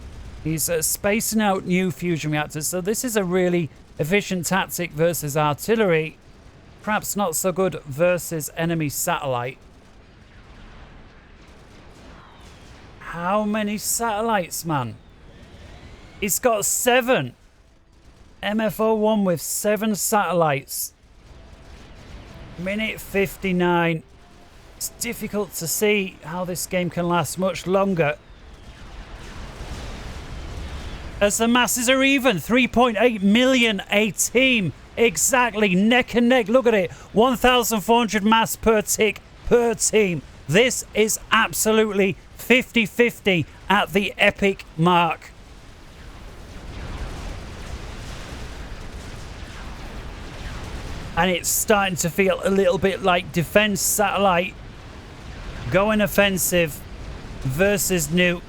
He's spacing out new fusion reactors. So this is a really efficient tactic versus artillery. Perhaps not so good versus enemy satellite. How many satellites, man? He's got 7. MFO1 with 7 satellites. Minute 59. It's difficult to see how this game can last much longer. As the masses are even, 3.8 million a team. Exactly, neck and neck. Look at it. 1,400 mass per tick per team. This is absolutely 50-50 at the epic mark. And it's starting to feel a little bit like defense satellite going offensive versus nuke.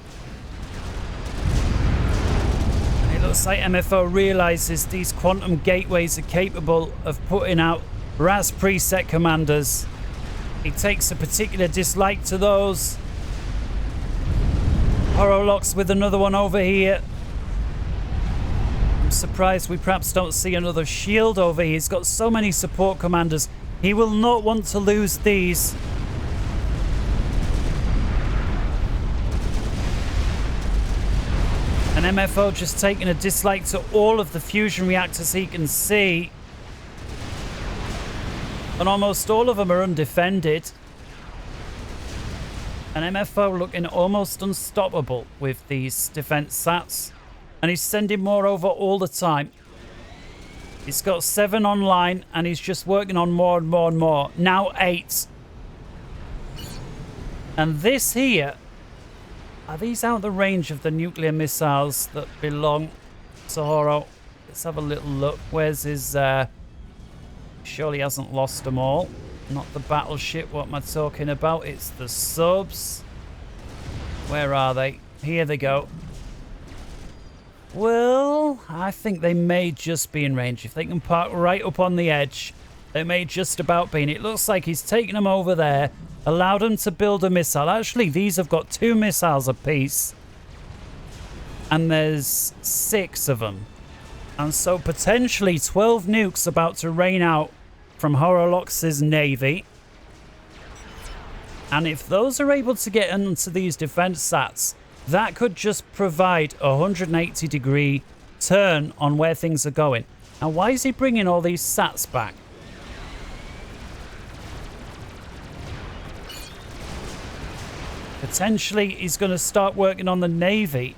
It looks like MFO realizes these quantum gateways are capable of putting out RAS preset commanders. He takes a particular dislike to those. Horolocks with another one over here. I'm surprised we perhaps don't see another shield over here. He's got so many support commanders. He will not want to lose these. And MFO just taking a dislike to all of the fusion reactors he can see. And almost all of them are undefended. And MFO looking almost unstoppable with these defense sats. And he's sending more over all the time. He's got 7 online and he's just working on more and more and more. Now 8. And this here, are these out of the range of the nuclear missiles that belong to Horo? Let's have a little look. Where's his... Surely hasn't lost them all. Not the battleship. What am I talking about? It's the subs. Where are they? Here they go. Well, I think they may just be in range. If they can park right up on the edge, they may just about be. And it looks like he's taken them over there, allowed them to build a missile. Actually, these have got 2 missiles apiece. And there's 6 of them. And so potentially 12 nukes about to rain out from Horolox's navy. And if those are able to get into these defense sats, that could just provide a 180-degree turn on where things are going. Now, why is he bringing all these sats back? Potentially, he's going to start working on the Navy.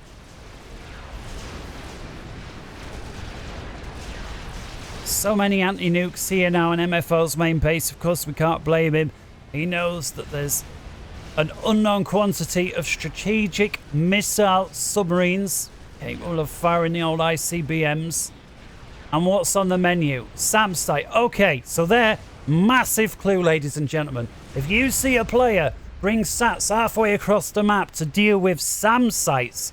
So many anti-nukes here now in MFO's main base. Of course, we can't blame him. He knows that there's an unknown quantity of strategic missile submarines capable of firing the old ICBMs. And what's on the menu? SAM site. Okay, so there, massive clue, ladies and gentlemen. If you see a player bring sats halfway across the map to deal with SAM sites,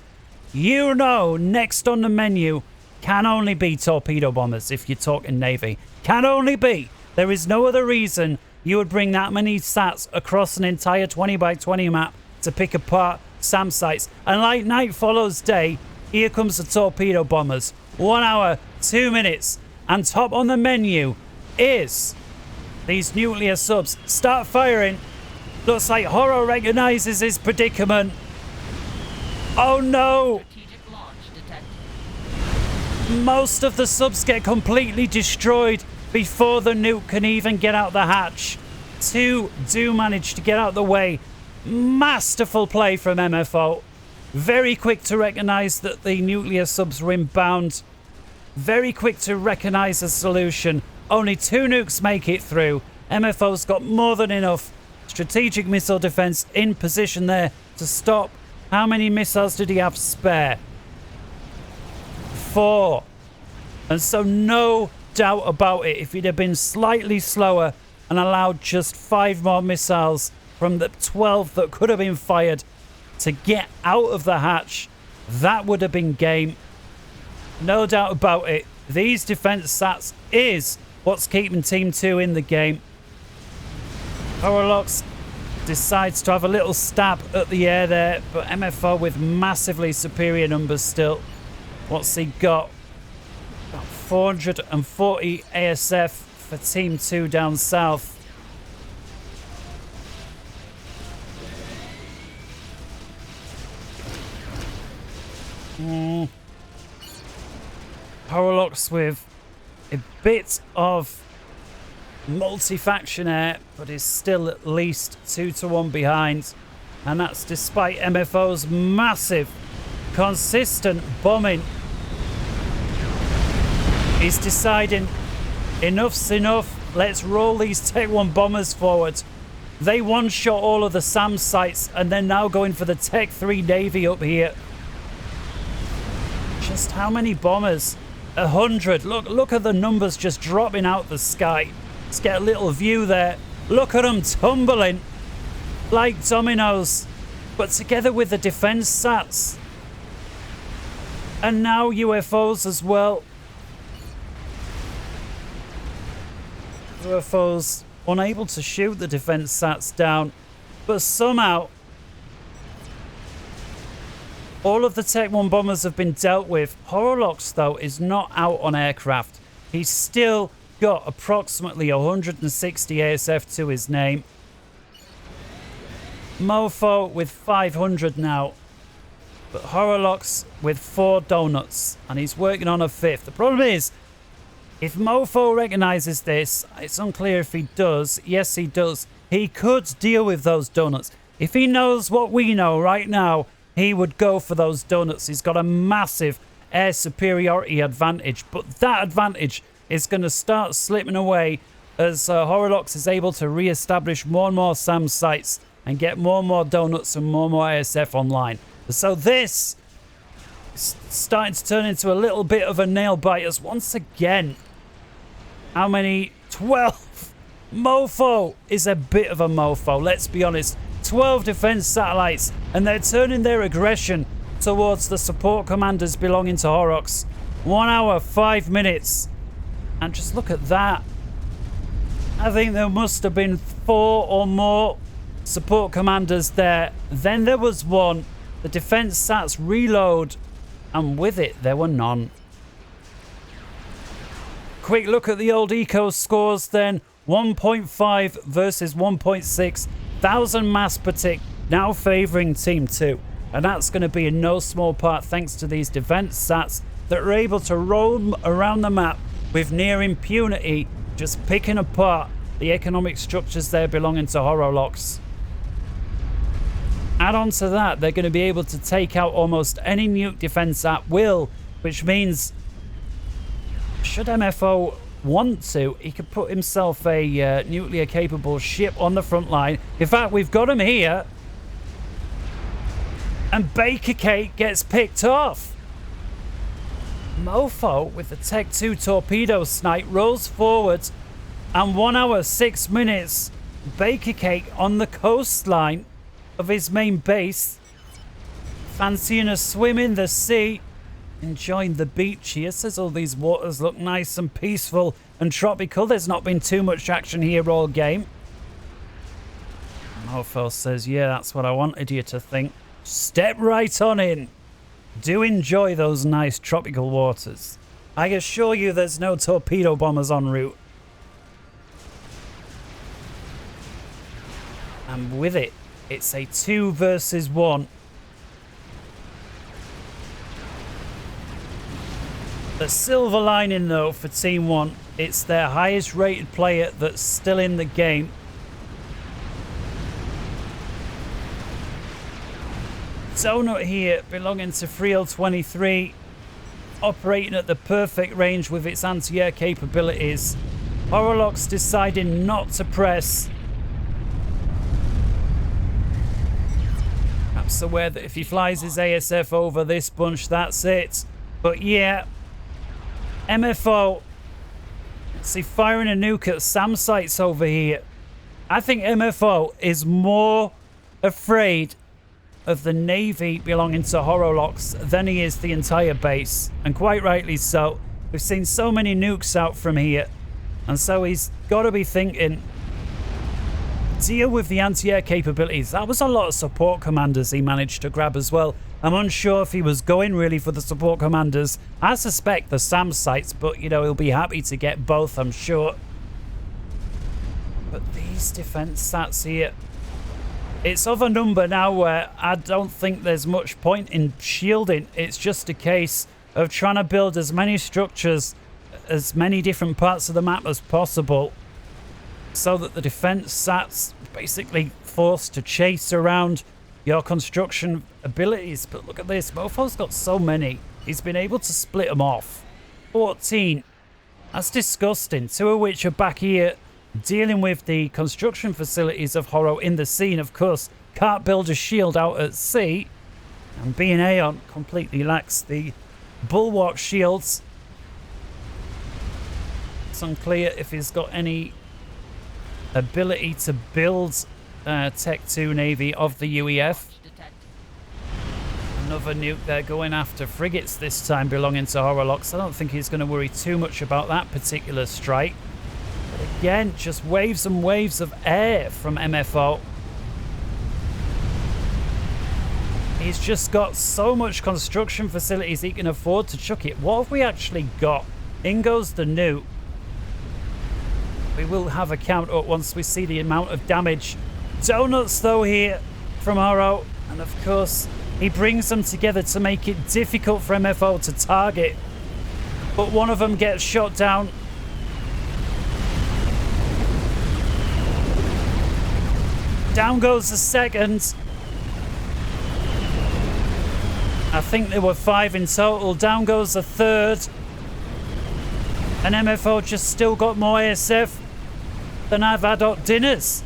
you know next on the menu can only be torpedo bombers if you're talking Navy. Can only be. There is no other reason you would bring that many sats across an entire 20 by 20 map to pick apart SAM sites. And like night follows day, here comes the torpedo bombers. 1 hour, 2 minutes. And top on the menu is these nuclear subs. Start firing. Looks like Horror recognizes his predicament. Oh no! Strategic launch detected. Most of the subs get completely destroyed before the nuke can even get out the hatch. 2 do manage to get out the way. Masterful play from MFO. Very quick to recognize that the nuclear subs were inbound. Very quick to recognize a solution. Only 2 nukes make it through. MFO's got more than enough strategic missile defense in position there to stop. How many missiles did he have spare? 4. And so no doubt about it, if he'd have been slightly slower and allowed just 5 more missiles from the 12 that could have been fired to get out of the hatch, that would have been game. No doubt about it. These defense sats is what's keeping Team 2 in the game. Horolox decides to have a little stab at the air there, but MFO with massively superior numbers still. What's he got? About 440 ASF for Team 2 down south. Horolox with a bit of multi-faction air, but is still at least 2-1 behind, and that's despite MFO's massive consistent bombing. He's deciding enough's enough, let's roll these Tech 1 bombers forward. They one-shot all of the SAM sites and they're now going for the Tech 3 Navy up here. Just how many bombers? 100. Look at the numbers just dropping out the sky. Let's get a little view there. Look at them tumbling like dominoes, but together with the defense sats. And now UFOs as well. UFOs unable to shoot the defense sats down, but somehow all of the Tech 1 bombers have been dealt with. Horolox, though, is not out on aircraft. He's still got approximately 160 ASF to his name. Mofo with 500 now. But Horolox with 4 donuts. And he's working on a 5th. The problem is, if Mofo recognizes this, it's unclear if he does. Yes, he does. He could deal with those donuts. If he knows what we know right now, he would go for those donuts. He's got a massive air superiority advantage. But that advantage is going to start slipping away as Horolox is able to re-establish more and more SAM sites and get more and more donuts and more and more ASF online. So this is starting to turn into a little bit of a nail biters once again. How many? 12. Mofo is a bit of a mofo, let's be honest. 12 defense satellites, and they're turning their aggression towards the support commanders belonging to Horolox. 1 hour, 5 minutes. And just look at that. I think there must have been 4 or more support commanders there. Then there was 1. The defense sats reload, and with it, there were none. Quick look at the old eco scores then. 1.5 versus 1.6. 1,000 mass per tick, now favoring Team 2. And that's going to be in no small part thanks to these defense sats that are able to roam around the map with near impunity, just picking apart the economic structures there belonging to Horolox. Add on to that, they're going to be able to take out almost any nuke defense at will, which means should MFO want to, he could put himself a nuclear capable ship on the front line. In fact, we've got him here. And Baker Cake gets picked off. Mofo with the Tech 2 torpedo snipe rolls forward, and 1 hour 6 minutes, Baker Cake on the coastline of his main base, fancying a swim in the sea, enjoying the beach here. Says all these waters look nice and peaceful and tropical. There's not been too much action here all game. Mofo says, yeah, that's what I wanted you to think. Step right on in. Do enjoy those nice tropical waters. I assure you there's no torpedo bombers en route. And with it, it's a 2 versus 1. The silver lining though for Team 1, it's their highest rated player that's still in the game. Donut here belonging to 3L23, operating at the perfect range with its anti-air capabilities. Horolox deciding not to press. Perhaps aware that if he flies his ASF over this bunch, that's it. But yeah, MFO, see, firing a nuke at SAM sites over here. I think MFO is more afraid of the Navy belonging to Horolox than he is the entire base, and quite rightly so. We've seen so many nukes out from here, and so he's got to be thinking, deal with the anti-air capabilities. That was a lot of support commanders he managed to grab as well. I'm unsure if he was going really for the support commanders. I suspect the SAM sites, but you know, he'll be happy to get both, I'm sure. But these defense sats here, it's of a number now where I don't think there's much point in shielding. It's just a case of trying to build as many structures, as many different parts of the map as possible, so that the defense sats basically forced to chase around your construction abilities. But look at this, Mofo's got so many. He's been able to split them off. 14. That's disgusting. 2 of which are back here dealing with the construction facilities of Horo in the sea, and of course can't build a shield out at sea. And being Aeon completely lacks the bulwark shields. It's unclear if he's got any ability to build Tech 2 Navy of the UEF. Another nuke there going after frigates, this time belonging to Horolox. I don't think he's going to worry too much about that particular strike. But again, just waves and waves of air from MFO. He's just got so much construction facilities he can afford to chuck it. What have we actually got? In goes the nuke. We will have a count up once we see the amount of damage. Donuts though here from Horo, and of course he brings them together to make it difficult for MFO to target. But one of them gets shot down. Down goes the second. I think there were 5 in total. Down goes the third. And MFO just still got more ASF than I've had hot dinners.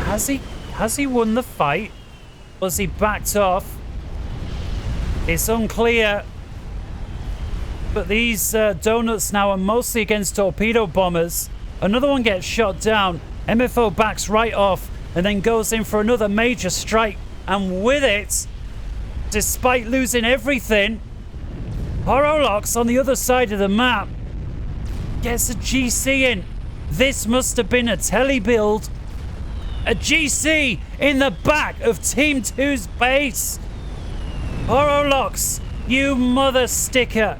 Has he won the fight? Was he backed off? It's unclear. But these donuts now are mostly against torpedo bombers. Another one gets shot down. MFO backs right off and then goes in for another major strike. And with it, despite losing everything, Horolox on the other side of the map gets a GC in. This must have been a tele build. A GC in the back of Team 2's base. Horolox, you mother sticker.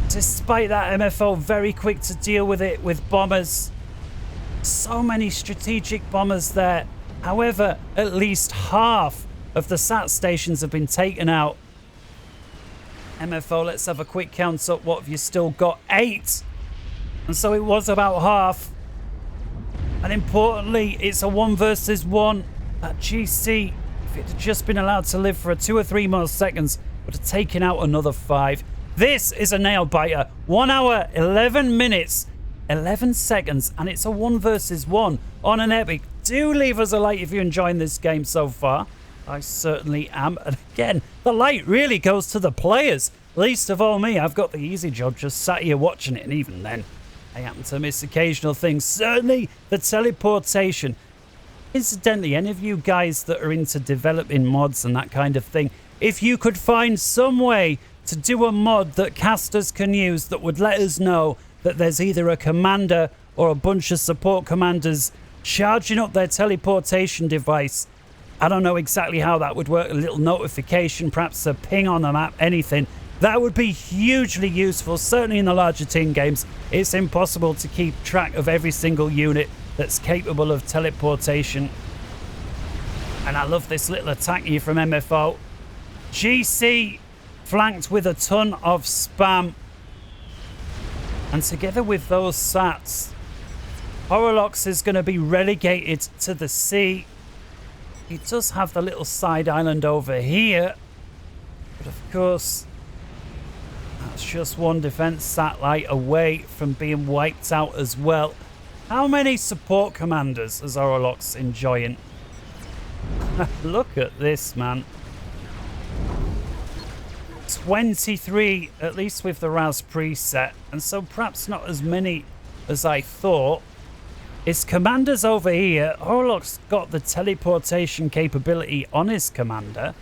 Despite that, MFO very quick to deal with it with bombers. So many strategic bombers there. However, at least half of the SAT stations have been taken out. MFO, let's have a quick count up. What have you still got? 8. And so it was about half. And importantly, it's a 1 versus 1. That GC, if it had just been allowed to live for 2 or 3 more seconds, would have taken out another 5. This is a nail biter. 1 hour, 11 minutes, 11 seconds, and it's a 1 versus 1 on an epic. Do leave us a like if you're enjoying this game so far. I certainly am. And again, the light really goes to the players. Least of all me. I've got the easy job just sat here watching it, and even then, I happen to miss occasional things. Certainly the teleportation. Incidentally, any of you guys that are into developing mods and that kind of thing, if you could find some way to do a mod that casters can use that would let us know that there's either a commander or a bunch of support commanders charging up their teleportation device. I don't know exactly how that would work. A little notification, perhaps a ping on the map, anything. That would be hugely useful. Certainly in the larger team games, it's impossible to keep track of every single unit that's capable of teleportation. And I love this little attack here from MFO. GC flanked with a ton of spam. And together with those sats, Horolox is going to be relegated to the sea. He does have the little side island over here. But of course, that's just one defense satellite away from being wiped out as well. How many support commanders is Horolox enjoying? Look at this, man. 23, at least with the RAS preset. And so perhaps not as many as I thought. His commanders over here. Horolox got the teleportation capability on his commander.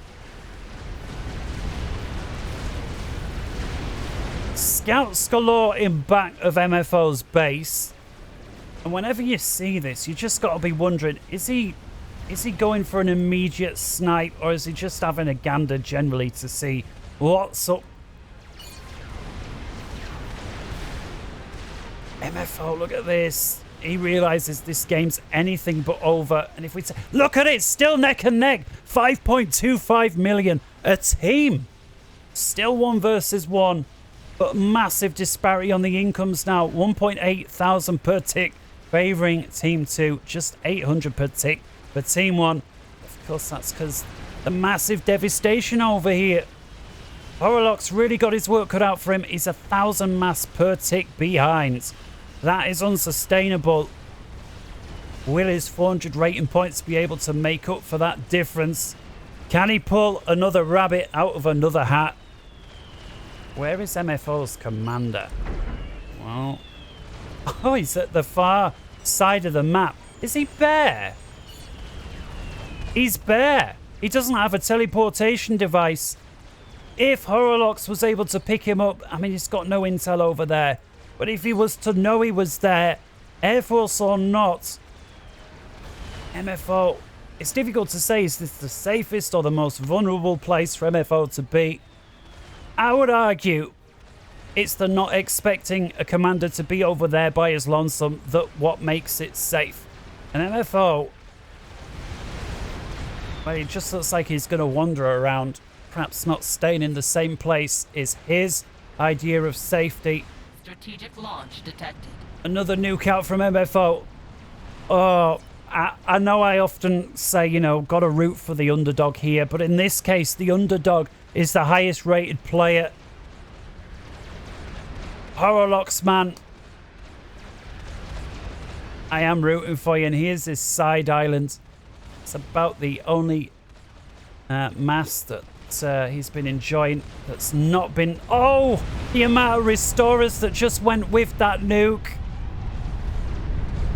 Scouts galore in back of MFO's base. And whenever you see this, you just got to be wondering, is he going for an immediate snipe, or is he just having a gander generally to see what's up? MFO, look at this. He realizes this game's anything but over. And if we say, look at it, still neck and neck. 5.25 million a team. Still 1 versus 1. But massive disparity on the incomes now. 1.8 thousand per tick, favoring Team 2. Just 800 per tick for Team 1. Of course, that's because the massive devastation over here. Horolox really got his work cut out for him. He's 1,000 mass per tick behind. That is unsustainable. Will his 400 rating points be able to make up for that difference? Can he pull another rabbit out of another hat? Where is MFO's commander? Well, oh, he's at the far side of the map. Is he bare? He's bare. He doesn't have a teleportation device. If Horolox was able to pick him up, I mean, he's got no intel over there. But if he was to know he was there, Air Force or not, MFO, it's difficult to say, is this the safest or the most vulnerable place for MFO to be? I would argue it's the not expecting a commander to be over there by his lonesome that what makes it safe. And MFO, well, it just looks like he's going to wander around. Perhaps not staying in the same place is his idea of safety. Strategic launch detected. Another nuke out from MFO. Oh, I know I often say, you know, got to root for the underdog here, but in this case, the underdog is the highest rated player. Horolox, man. I am rooting for you, and here's his side island. It's about the only mass that he's been enjoying that's not been... Oh, the amount of restorers that just went with that nuke.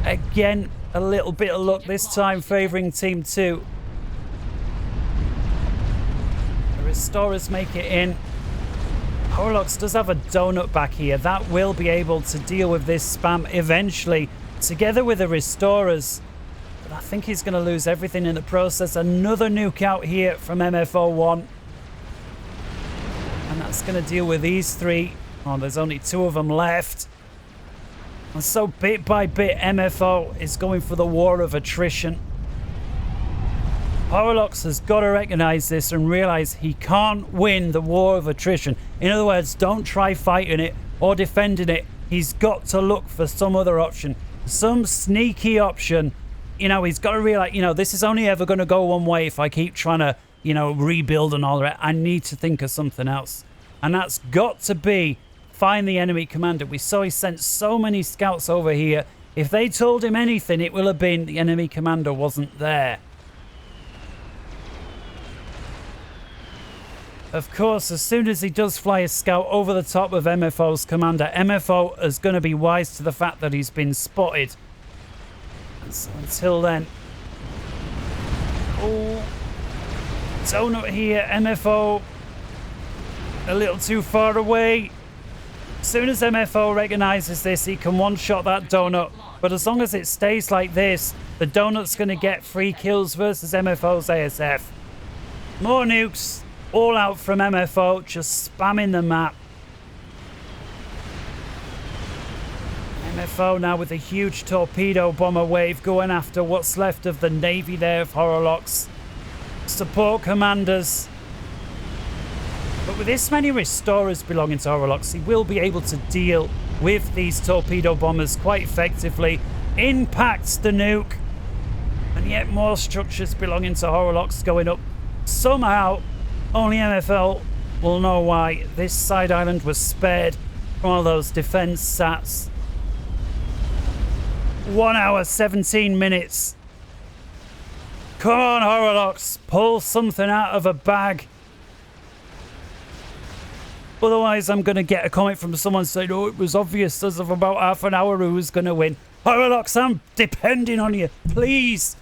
Again, a little bit of luck this time favoring Team 2. The restorers make it in. Horolox does have a donut back here. That will be able to deal with this spam eventually, together with the restorers. But I think he's going to lose everything in the process. Another nuke out here from MFO1. And that's going to deal with these 3. Oh, there's only 2 of them left. And so bit by bit, MFO is going for the war of attrition. Horrocks has got to recognize this and realize he can't win the war of attrition. In other words, don't try fighting it or defending it. He's got to look for some other option, some sneaky option. You know, he's got to realize, you know, this is only ever going to go one way if I keep trying to, you know, rebuild and all that. I need to think of something else. And that's got to be find the enemy commander. We saw he sent so many scouts over here. If they told him anything, it will have been the enemy commander wasn't there. Of course, as soon as he does fly a scout over the top of MFO's commander, MFO is going to be wise to the fact that he's been spotted. And so until then... Oh, donut here, MFO a little too far away. As soon as MFO recognizes this, he can one-shot that donut. But as long as it stays like this, the donut's going to get 3 kills versus MFO's ASF. More nukes. All out from MFO, just spamming the map. MFO now with a huge torpedo bomber wave going after what's left of the navy there of Horrocks. Support commanders. But with this many restorers belonging to Horrocks, he will be able to deal with these torpedo bombers quite effectively. Impacts the nuke. And yet more structures belonging to Horrocks going up. Somehow... only MFL will know why this side island was spared from all those defense sats. 1 hour, 17 minutes. Come on, Horrocks, pull something out of a bag. Otherwise, I'm going to get a comment from someone saying, oh, it was obvious as of about half an hour who was going to win. Horrocks, I'm depending on you. Please.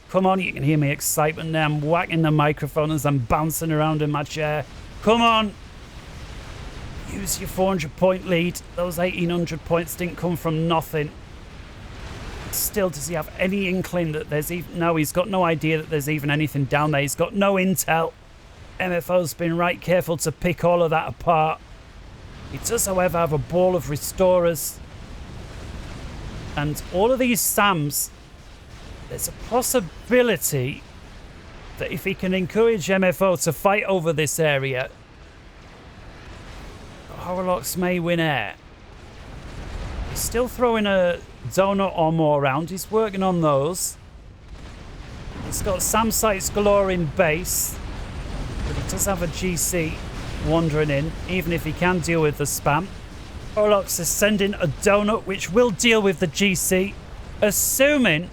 Come on, you can hear me excitement there. I'm whacking the microphone as I'm bouncing around in my chair. Come on. Use your 400-point lead. Those 1,800 points didn't come from nothing. Still, does he have any inkling that there's even... No, he's got no idea that there's even anything down there. He's got no intel. MFO's been right careful to pick all of that apart. He does, however, have a ball of restorers. And all of these SAMs... there's a possibility that if he can encourage MFO to fight over this area, Horrocks may win air. He's still throwing a donut or more around. He's working on those. He's got SAM sites galore in base, but he does have a GC wandering in, even if he can deal with the spam. Horrocks is sending a donut, which will deal with the GC, assuming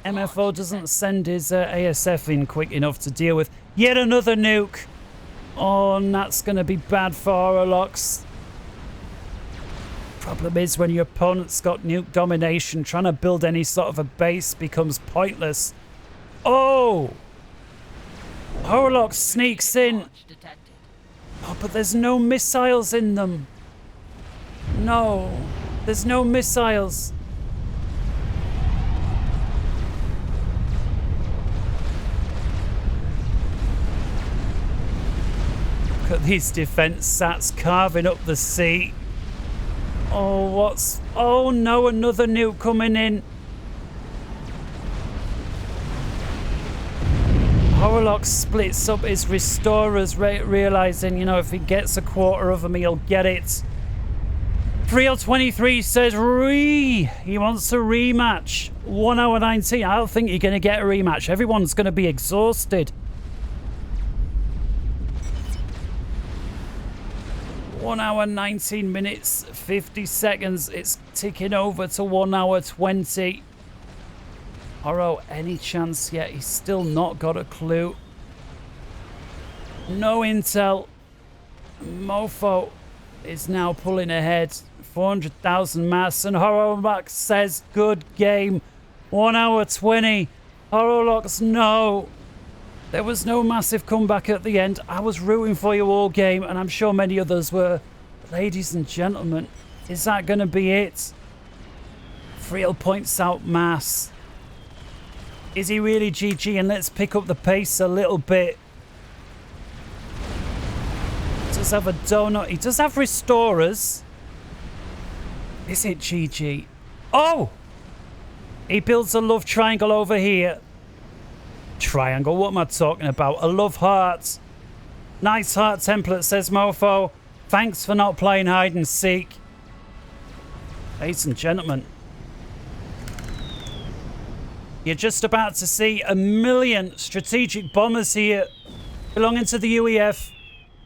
MFO doesn't send his ASF in quick enough to deal with. Yet another nuke. Oh, and that's going to be bad for Horrocks. Problem is, when your opponent's got nuke domination, trying to build any sort of a base becomes pointless. Oh! Horrocks sneaks in. Oh, but there's no missiles in them. No, there's no missiles. Look at these defense sats carving up the sea. Oh, what's... Oh no, another nuke coming in. Horrocks splits up his restorers, realizing, you know, if he gets a quarter of them, he'll get it. 3L23 says he wants a rematch. 1 hour 19. I don't think you're going to get a rematch. Everyone's going to be exhausted. 1 hour 19 minutes 50 seconds. It's ticking over to 1 hour 20. Horro, any chance yet? He's still not got a clue. No intel. Mofo is now pulling ahead. 400,000 mass, and Horrocks says good game. 1 hour 20. Horrocks, no. There was no massive comeback at the end. I was rooting for you all game, and I'm sure many others were. Ladies and gentlemen, is that going to be it? Friel points out mass. Is he really GG? And let's pick up the pace a little bit. He does have a donut. He does have restorers. Is it GG? Oh! He builds a love triangle over here. Triangle? What am I talking about? A love heart. Nice heart template, says Mofo. Thanks for not playing hide and seek. Ladies and gentlemen, you're just about to see 1,000,000 strategic bombers here belonging to the UEF,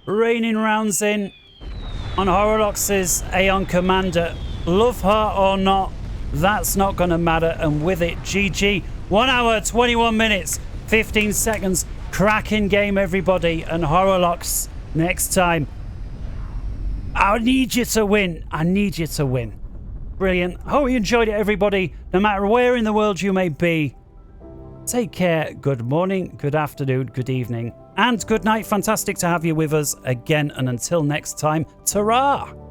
raining rounds in on Horolox's Aeon Commander. Love heart or not, that's not going to matter. And with it, GG. 1 hour, 21 minutes, 15 seconds. Cracking game, everybody. And Horolox, next time. I need you to win. I need you to win. Brilliant. Hope you enjoyed it, everybody. No matter where in the world you may be. Take care. Good morning, good afternoon, good evening, and good night. Fantastic to have you with us again. And until next time, ta-ra!